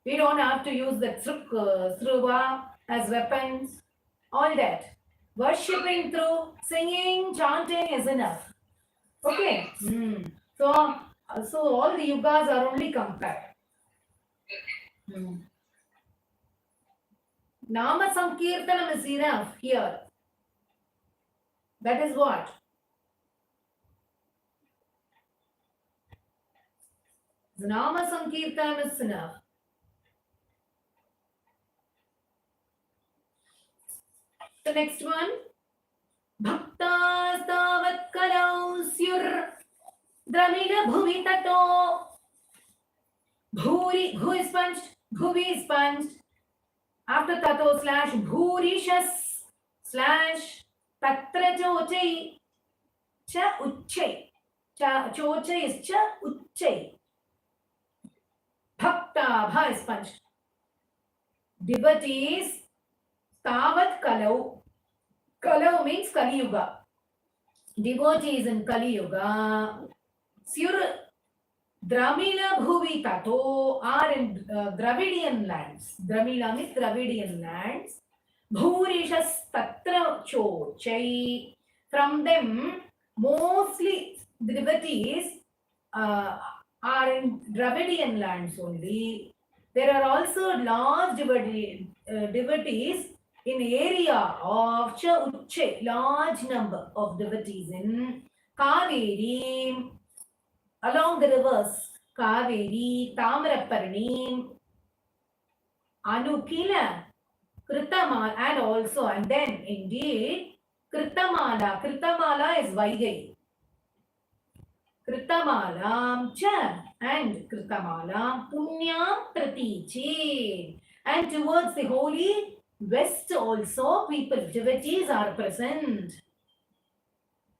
A: We don't have to use the Sruva as weapons. All that. Worshipping through singing, chanting is enough. Okay. So all the yugas are only compared. Nama Sankirtanam is enough here. That is what? The Nama Sankirtanam is enough. The next one. Bhaktas tavat kalau syur dramila bhuvi tato Bhuri, who is punched? Bhuvi is punched. After tato slash bhurishas slash tatra chochai cha uchchai. Cha chochai is cha uchchai. Bhakta, bha is punched. Devotees, tavat kalau. Kalau means Kali Yuga. Devotees in Kali Yuga. Sur Dramila Bhuvi Tato are in Dravidian lands. Dramila means Dravidian lands. Bhurishas Tatra Chochai. From them, mostly the devotees are in Dravidian lands only. There are also large devotees in area of Uche, large number of devotees in Kaveri, along the rivers Kaveri, Tamaraparni, Anukila, Kritamala, and also, and then indeed, Kritamala. Kritamala is Vaigai. Kritamalam cha and Kritamala Punyam Pratichi. And towards the holy west also people, devotees are present.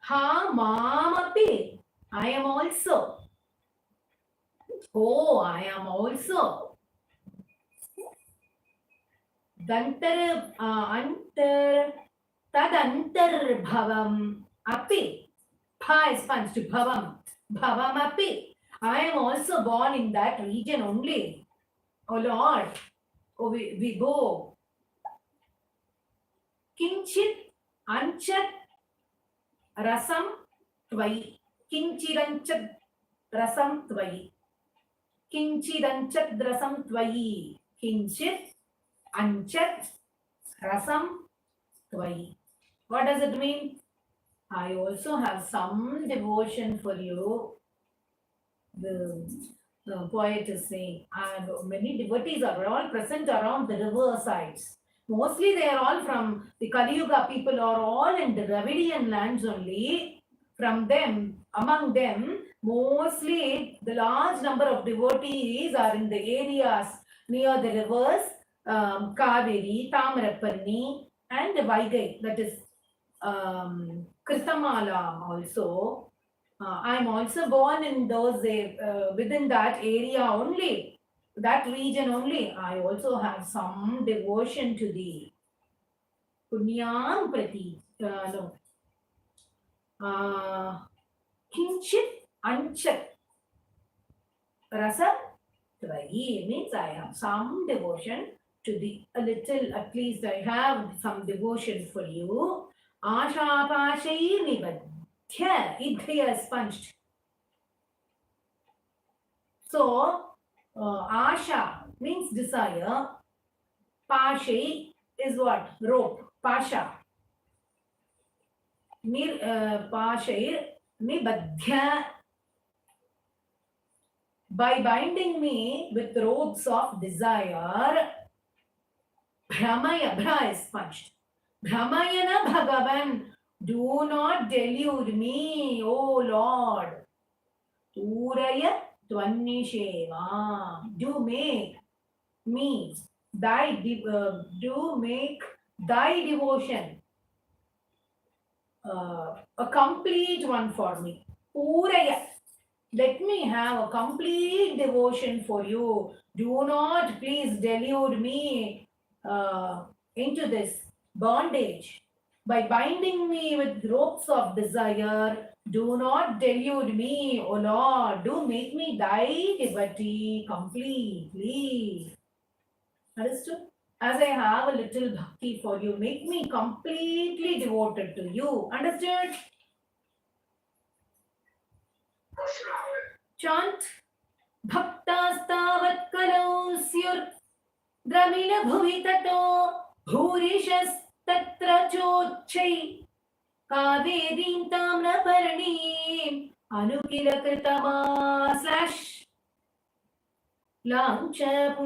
A: Ha mamapi, I am also. Oh, I am also. Dantar antar tadantar bhavam api. Pa is punched to bhavam. Bhavam api. I am also born in that region only. Oh Lord. Oh, we go. Kinchit anchat rasam tvai. Kinchidanchat rasam tvai. Kinchidanchat rasam tvai. Kinchit anchat rasam tvai. What does it mean? I also have some devotion for you. The poet is saying, and many devotees are all present around the river sides. Mostly they are all from the Kali Yuga people are all in the Dravidian lands only. From them, among them, mostly the large number of devotees are in the areas near the rivers Kaveri, Tamaraparni, and Vaigai, that is Kritamala also. I am also born in those within that area only, that region only. I also have some devotion to thee. Punyam Prati. No. Kinchit Anchat Rasa Tvai means I have some devotion to thee. A little, at least I have some devotion for you. Asha Pashai Nibadhya. Idhya is punched. So, Asha means desire. Pashai is what? Rope. Pasha. Pashai Nibadhya. By binding me with ropes of desire, Brahmaya, Bra is punched. Brahmayana Bhagavan, do not delude me, O Lord. Turaya Tvannisheva, do make me do make thy devotion a complete one for me. Puraya. Let me have a complete devotion for you. Do not please delude me into this bondage. By binding me with ropes of desire, do not delude me, O Lord. Do make me thy devotee completely. Understood? As I have a little bhakti for you, make me completely devoted to you. Understood? Chant. Bhaktastavat kalau syur dramina bhuvi tato bhurishas tatra chochai kaverim tamraparnim anukila kritama slash lamcha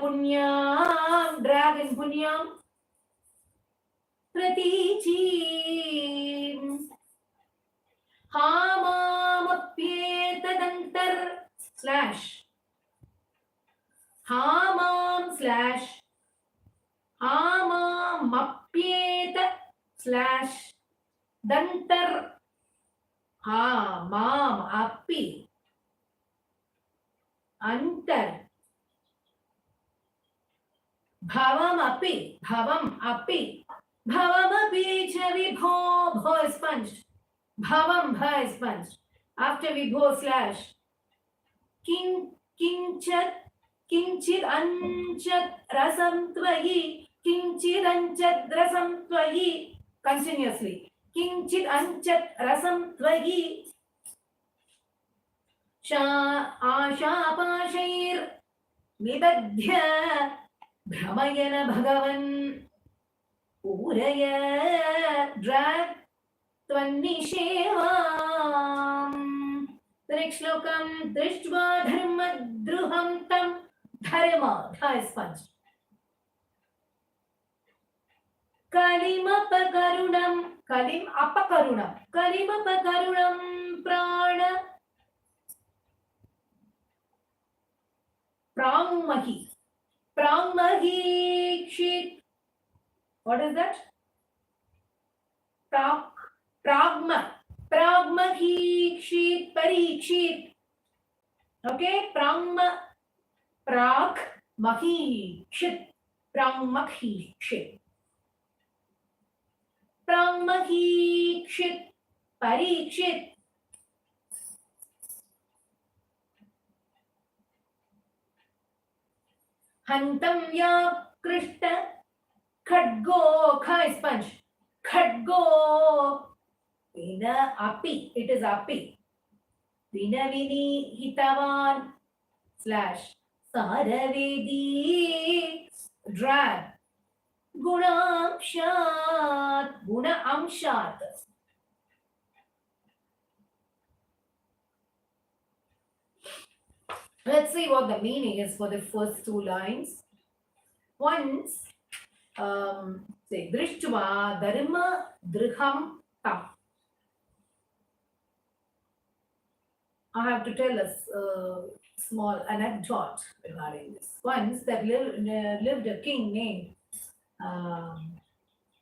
A: punyam dragon punyam pratichim Hamamapyetantar slash hamam slash hamamapyeta slash dantar hamam api antar bhavam api cha vibho, bho is sponged, bhavam bha is sponged. After vibho slash kinchat anchat rasam tvayi, kinchid anchat rasam tvayi, continuously. Kinchid anchat rasam tvayi, आशापाशैर् निबध्य भ्रमयन भगवन् पूरय drag त्वन्निषेवाम्. The next श्लोकम दृष्ट्वा धर्मद्रुहं तं dharma is sponged. कलिमपकरुणं प्राण Prangmahikshit. What is that? Pragmahikshit parikshit. Okay, pragmahikshit parikshit. Hantam ya krishta khadgo, kha is sponge, khadgo vina api, it is api, vinavini hitavan slash saravedi drag guna amshat. Let's see what the meaning is for the first two lines. Once, say, Drishtva Dharma Driham Tam. I have to tell us a small anecdote regarding this. Once there lived a king named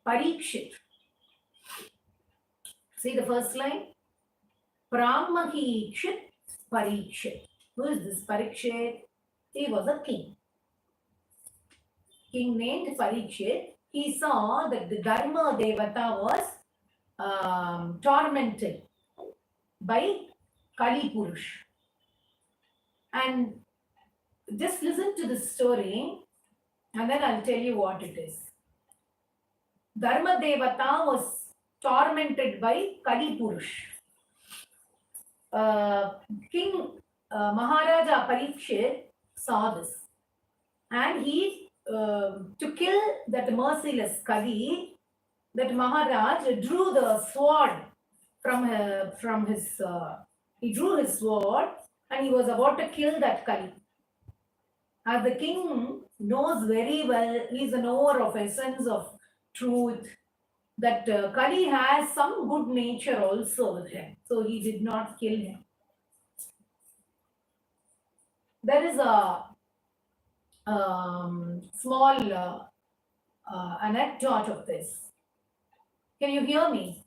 A: Parikshit. See the first line? Pragmahikshit Parikshit. Who is this Parikshit? He was a king. King named Parikshit. He saw that the Dharma Devata was tormented by Kali Purush. And just listen to the story and then I'll tell you what it is. Dharma Devata was tormented by Kali Purush. King Maharaja Parikshit saw this and he to kill that merciless Kali, that Maharaj drew the sword from his he drew his sword and he was about to kill that Kali. As the king knows very well, he is a knower of essence of truth, that Kali has some good nature also with him, so he did not kill him. There is a small anecdote of this. Can you hear me?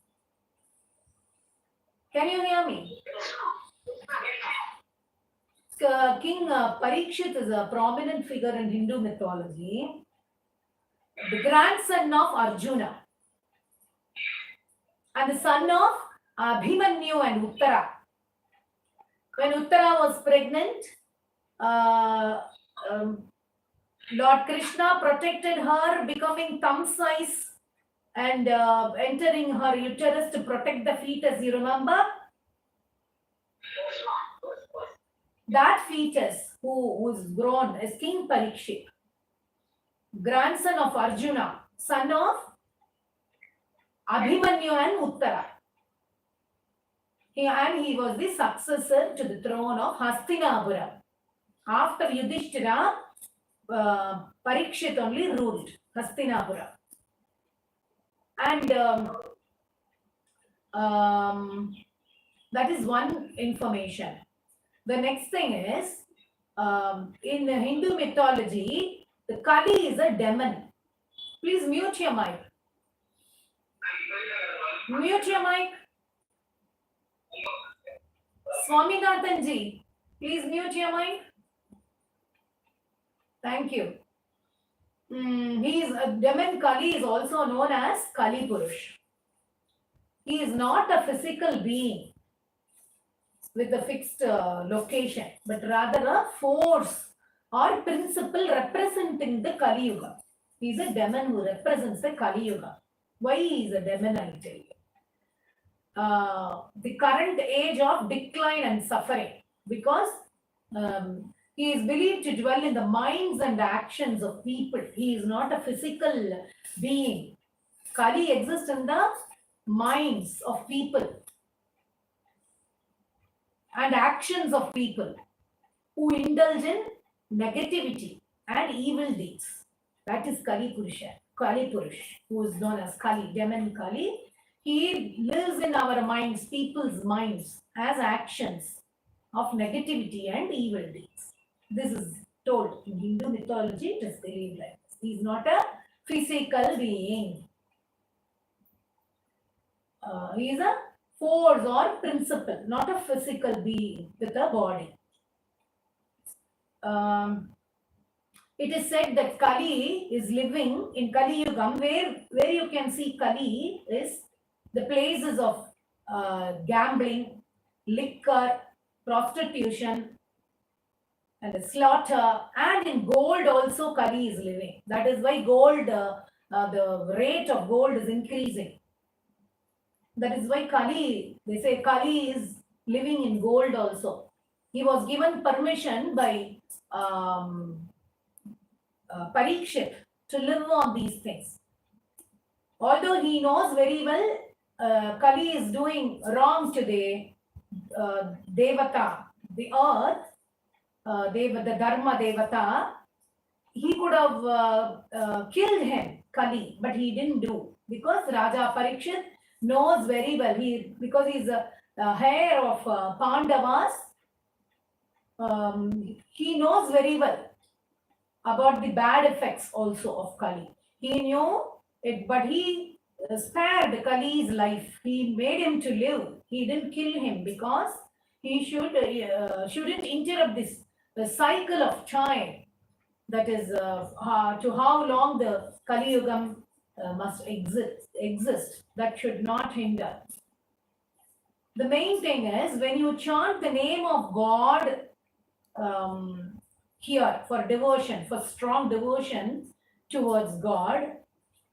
A: Can you hear me? King Parikshit is a prominent figure in Hindu mythology, the grandson of Arjuna and the son of Abhimanyu and Uttara. When Uttara was pregnant, Lord Krishna protected her, becoming thumb size and entering her uterus to protect the fetus. You remember? That fetus who was grown is King Parikshit, grandson of Arjuna, son of Abhimanyu and Uttara. And he was the successor to the throne of Hastinapura. After Yudhishthira, Parikshit only ruled Hastinapura. And that is one information. The next thing is, in Hindu mythology, the Kali is a demon. Please mute your mic. Mute your mic. Swaminathanji, please mute your mic. Thank you. He is a demon. Kali is also known as Kali Purush. He is not a physical being with a fixed location, but rather a force or principle representing the Kali Yuga. He is a demon who represents the Kali Yuga. Why he is a demon, I will tell you. The current age of decline and suffering, because he is believed to dwell in the minds and actions of people. He is not a physical being. Kali exists in the minds of people and actions of people who indulge in negativity and evil deeds. That is Kali Purusha, Kali Purush, who is known as Kali, demon Kali. He lives in our minds, people's minds, as actions of negativity and evil deeds. This is told in Hindu mythology, it is believed like this. He is not a physical being. He is a force or principle, not a physical being with a body. It is said that Kali is living in Kali Yuga, where you can see Kali is the places of gambling, liquor, prostitution, and slaughter, and in gold also Kali is living. That is why gold, the rate of gold is increasing. That is why Kali, they say Kali is living in gold also. He was given permission by Parikshit to live on these things. Although he knows very well Kali is doing wrong today, Devata, the earth, the Dharma Devata, he could have killed him, Kali, but he didn't do, because Raja Parikshit knows very well, because he's a heir of Pandavas, he knows very well about the bad effects also of Kali. He knew it, but he spared Kali's life. He made him to live. He didn't kill him, because he shouldn't interrupt this cycle of time. That is to how long the Kali Yuga must exist. That should not hinder. The main thing is, when you chant the name of God here for devotion, for strong devotion towards God,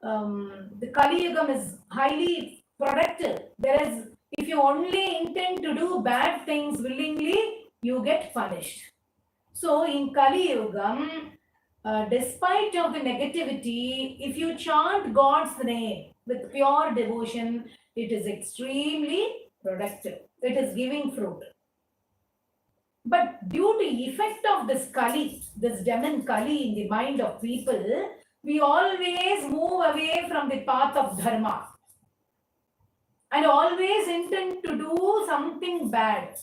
A: the Kali Yuga is highly productive. Whereas if you only intend to do bad things willingly, you get punished. So in Kali Yuga, despite of the negativity, if you chant God's name with pure devotion, it is extremely productive. It is giving fruit. But due to effect of this Kali, this demon Kali in the mind of people, we always move away from the path of Dharma and always intend to do something bad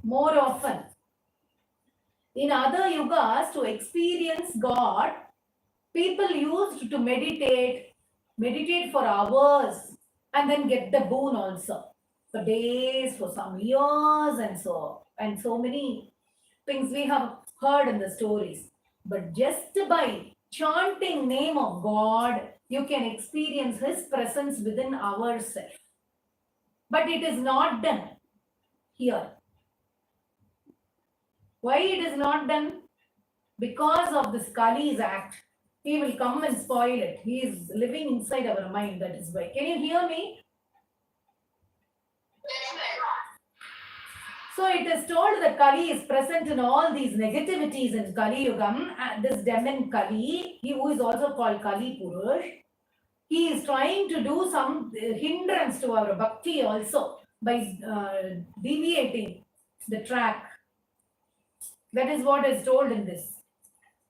A: more often. In other yugas, to experience God, people used to meditate for hours, and then get the boon also, for days, for some years, and so many things we have heard in the stories. But just by chanting name of God, you can experience His presence within ourselves. But it is not done here. Why it is not done? Because of this Kali's act. He will come and spoil it. He is living inside our mind, that is why. Can you hear me?
B: Yes, ma'am.
A: So it is told that Kali is present in all these negativities in Kali Yuga. This demon Kali, he who is also called Kali Purush, he is trying to do some hindrance to our bhakti also by deviating the track. That is what is told in this.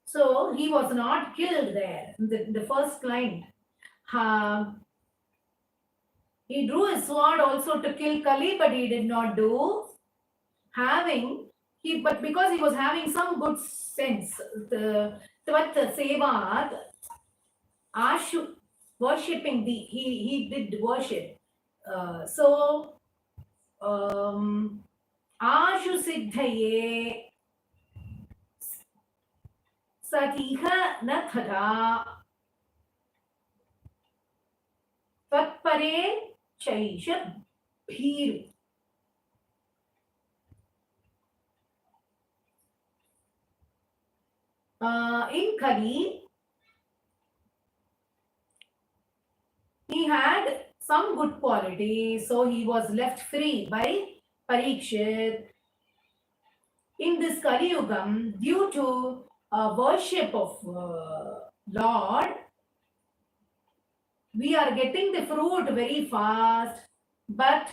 A: So he was not killed there. The first line. He drew his sword also to kill Kali, but he did not do. Having But because he was having some good sense, the Tvat Sevat, Ashu, worshipping thee, he did worship. Ashu Siddhaye Satiha Nathara Tatpare Chaisha Bhiru. In Kali, he had some good qualities, so he was left free by Parikshit. In this Kali Yugam, due to worship of Lord, we are getting the fruit very fast, but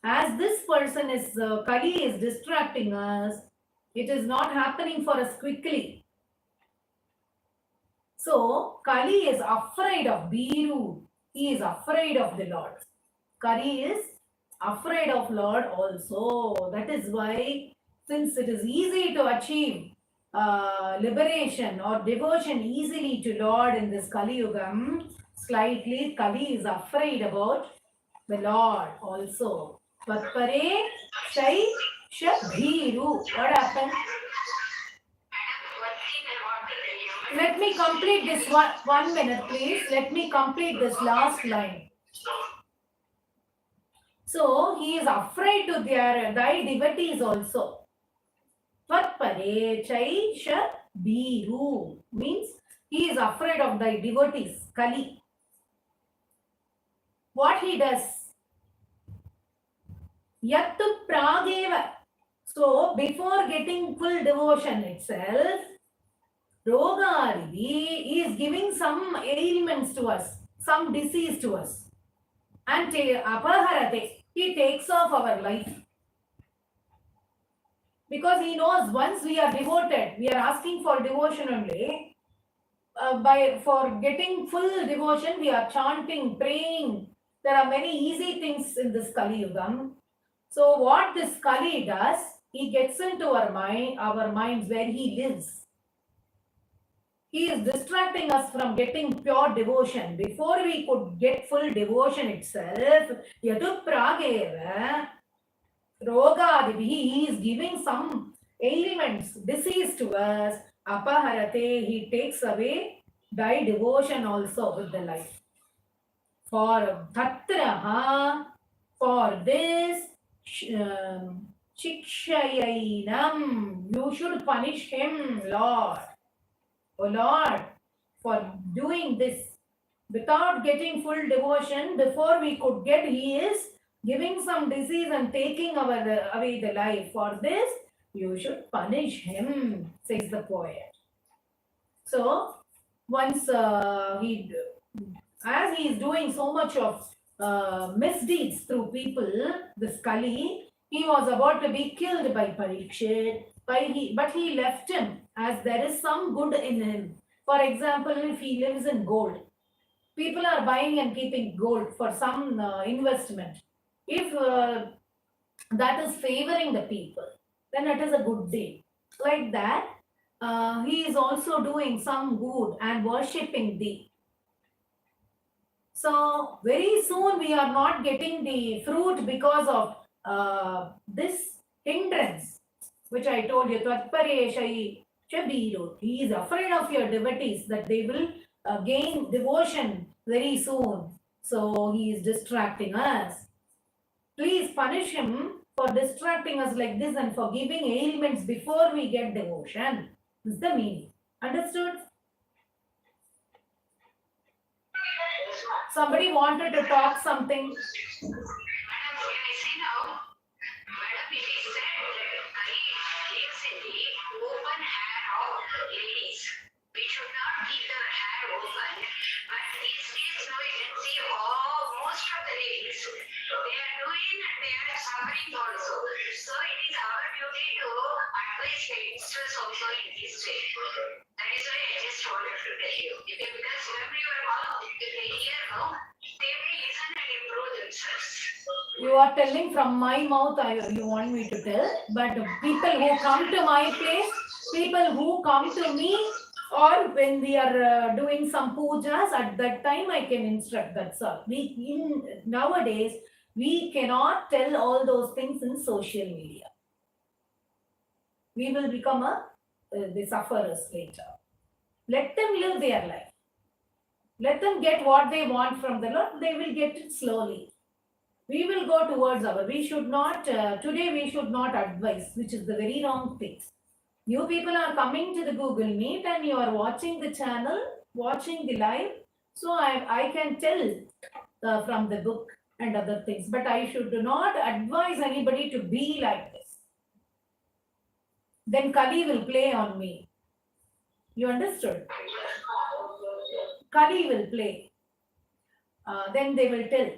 A: as this person is, Kali is distracting us, it is not happening for us quickly. So, Kali is afraid of Biru. He is afraid of the Lord. Kali is afraid of Lord also. That is why, since it is easy to achieve liberation or devotion easily to Lord in this Kali Yugam, slightly Kali is afraid about the Lord also. Vatpare Shai Shabhiru. What happened? Let me complete this 1 minute, please. Let me complete this last line. So he is afraid to thy devotees also. Vatpare Chaisha Biru means he is afraid of thy devotees, Kali. What he does? Yattu Prageva. So before getting full devotion itself, Rogaridi is giving some ailments to us, some disease to us. And Apaharate, he takes off our life. Because he knows once we are devoted, we are asking for devotion only. For getting full devotion, we are chanting, praying. There are many easy things in this Kali Yugam. So what this Kali does, he gets into our minds where he lives. He is distracting us from getting pure devotion. Before we could get full devotion itself, Yadu Prageva, Rogadivi, he is giving some ailments, disease to us. Apaharate, he takes away thy devotion also with the life. For Tatraha, for this, Shikshayainam, you should punish him, Lord. Oh Lord, for doing this without getting full devotion, before we could get, he is giving some disease and taking away the life. For this, you should punish him, says the poet. So, once as he is doing so much of misdeeds through people, this Kali, he was about to be killed by Parikshit, but he left him as there is some good in him. For example, if he lives in gold, people are buying and keeping gold for some investment. If that is favoring the people, then it is a good deal. Like that, he is also doing some good and worshipping thee. So very soon we are not getting the fruit because of this hindrance, which I told you, Tatpareshai Chabiru. He is afraid of your devotees that they will gain devotion very soon. So he is distracting us. Please punish him for distracting us like this and for giving ailments before we get devotion. This is the meaning. Understood? Somebody wanted to talk something.
C: Madam, can I say now? Madam, it is said that Kali lives in the open hair of ladies. We should not keep the hair open. But these days, now you can see most of the ladies, they are doing and they are suffering also. So it is our duty to advise the youngsters also in this way. That is why I just wanted to tell you. Because whenever you are mouth, if they hear no, they will listen listen and improve themselves.
A: You are telling from my mouth, you want me to tell, but people who come to my place, people who come to me, or when we are doing some pujas, at that time I can instruct, that's all. Nowadays, we cannot tell all those things in social media. We will become the sufferers later. Let them live their life. Let them get what they want from the Lord. They will get it slowly. We will go towards we should not, today we should not advise, which is the very wrong thing. You people are coming to the Google Meet and you are watching the channel, watching the live. So I can tell from the book and other things, but I should not advise anybody to be like this. Then Kali will play on me. You understood? Kali will play. Then they will tell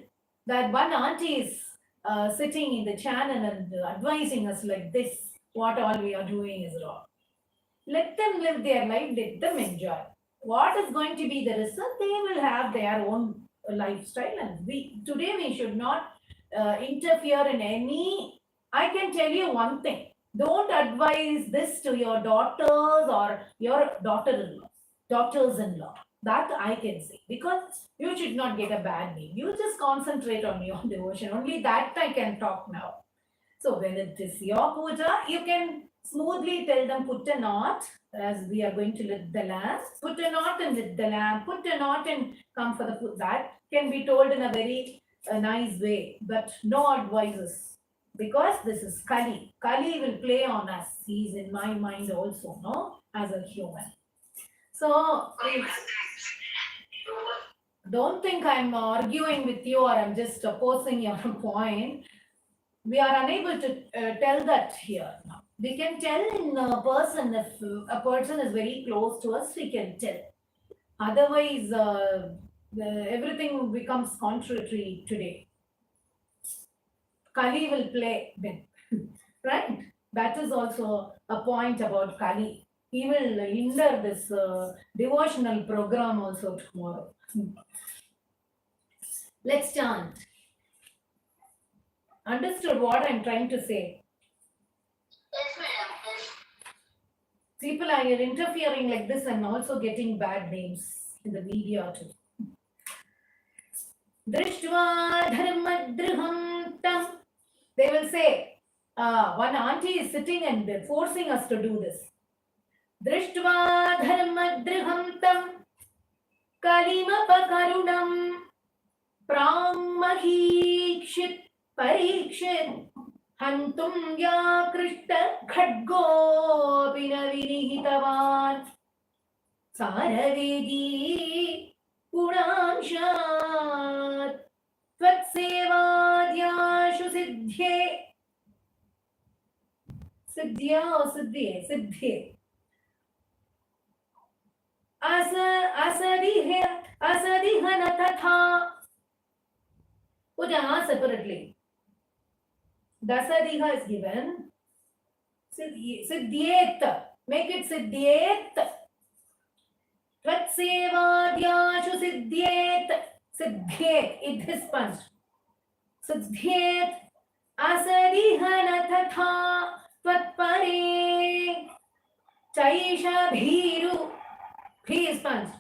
A: that one auntie is sitting in the channel and advising us like this, what all we are doing is wrong. Let them live their life, let them enjoy. What is going to be the result? They will have their own lifestyle, and today we should not interfere in any. I can tell you one thing. Don't advise this to your daughters or your daughters-in-law. That I can say, because you should not get a bad name. You just concentrate on your devotion. Only that I can talk now. So when it is your puja, you can smoothly tell them, put a knot, as we are going to lit the lamp. Put a knot and lit the lamp. Put a knot and come for the puja. That can be told in a very nice way, but no advices. Because this is Kali. Kali will play on us. He is in my mind also, no? As a human. So, don't think I'm arguing with you or I'm just opposing your point. We are unable to tell that here now. We can tell in a person, if a person is very close to us, we can tell. Otherwise, everything becomes contrary today. Kali will play then, right? That is also a point about Kali. He will hinder this devotional program also tomorrow. Let's chant. Understood what I'm trying to say?
B: Yes, madam. Yes.
A: People are interfering like this and also getting bad names in the media too. Drishtva dharmadriham tam. They will say, one auntie is sitting and forcing us to do this. Drishtva dharmadriham tam kalimapakarunam prangmahikshit parikshit hantum yakrishta khadgo vinavinihitawan saravedi punanshat tvatsevadhyashu siddhye asadihana tatha. Put separately. Dasadiha is given. Siddhyet. Make it siddhyet. Tvatsevadhyashu siddhyet. Siddhyet. It is punched. Siddhyet. Asadihana tatha. Tvatpare. Chaisha bhiru. He is punched.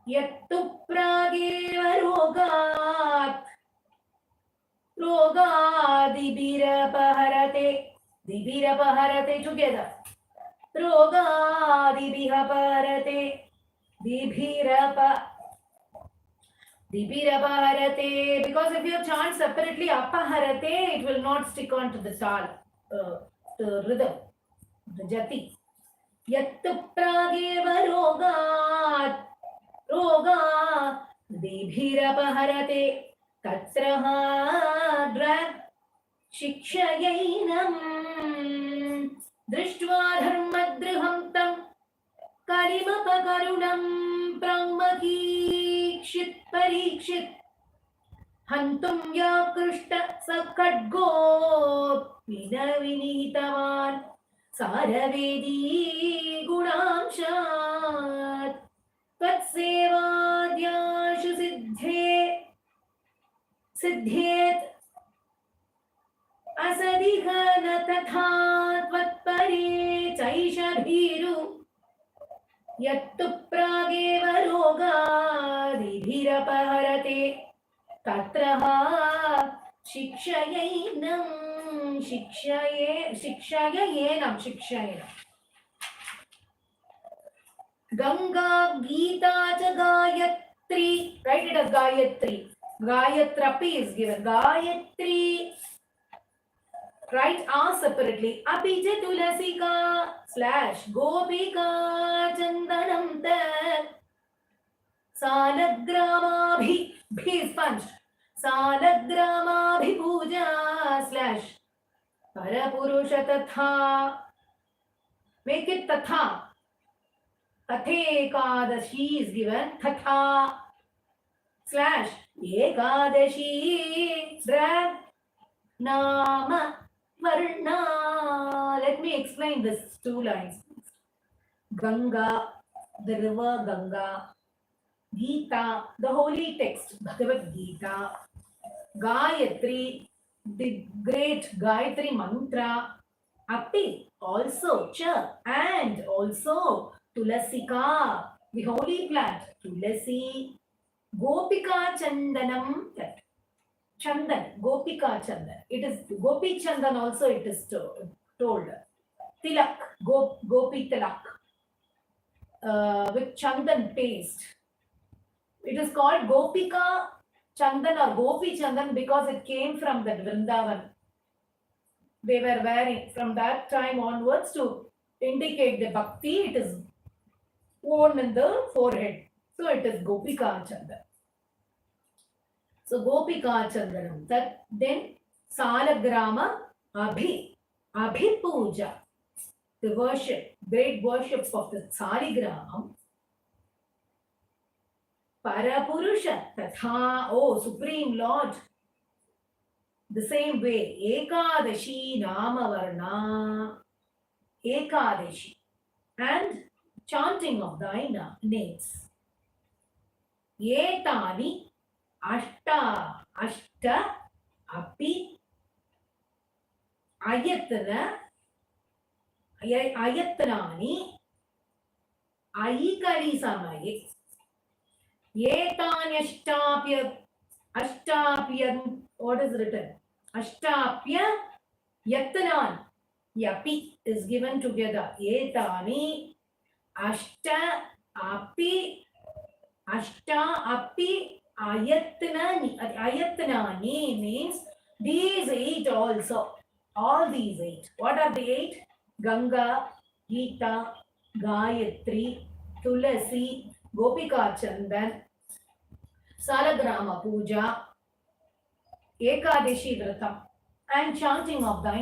A: Yattu prageva rogat. Rogadibirapaharate. Dibirapaharate together. Rogadibirapaharate. Dibirapaharate. Because if you chant separately apaharate, it will not stick on to the tal, the rhythm, the jathi. Yattu prageva rogat. Roga dibhirapaharate tatraha drag shikshayainam drishtva dharmadriham tam kalimapakarunam prangmakikshit parikshit hantum yakrishta sakadgo vinavinitavan saravedi gunanshat Tatsevadhyashu siddhe विद्येत् असदिह न तथा त्वत्परे चैष भीरु यत्तु प्रागेव रोगादिभिरपहरते तत्र शिक्षयेनं Ganga, Gita, Gayatri, write it as Gayatri. Gayatrapi is given. Gayatri, write R separately. Apija Tulasika / Gopika Chandanam Tat Salagrama Bhi is punched. Salagrama Bhi Puja / Parapurusha Tatha. Make it Tatha. Tathekadashi is given. Tatha / Ekadashi drag Nama Varna. Let me explain this 2 lines. Ganga, the river Ganga. Gita, the holy text, Bhagavad Gita. Gayatri, the great Gayatri mantra. Api, also, cha, and also Tulasika, the holy plant. Tulasi, Gopika Chandanam. Chandan, Gopika Chandan. It is Gopi Chandan also it is told. Tilak, Gopi Tilak. With Chandan paste. It is called Gopika Chandan or Gopi Chandan because it came from the Vrindavan. They were wearing from that time onwards to indicate the bhakti. It is worn in the forehead. So it is Gopika Chandan. So Gopika Chandanam. That then Salagrama Abhi Puja. The worship, great worship of the Saligramam. Parapurusha Tatha, oh Supreme Lord. The same way, Ekadashi Namavarna, Ekadashi, and chanting of thy names. Etani Ashta Api Ayatnani Aikari Samaye. Ashtapya, what is written? Ashtapya Yatnan. Yapi is given together. Etani Ashta Api Ayatnani means these 8 also. All these 8. What are the 8? Ganga, Gita, Gayatri, Tulasi, Gopika Chandan, Salagrama Puja, Ekadashi Vratam, and chanting of thy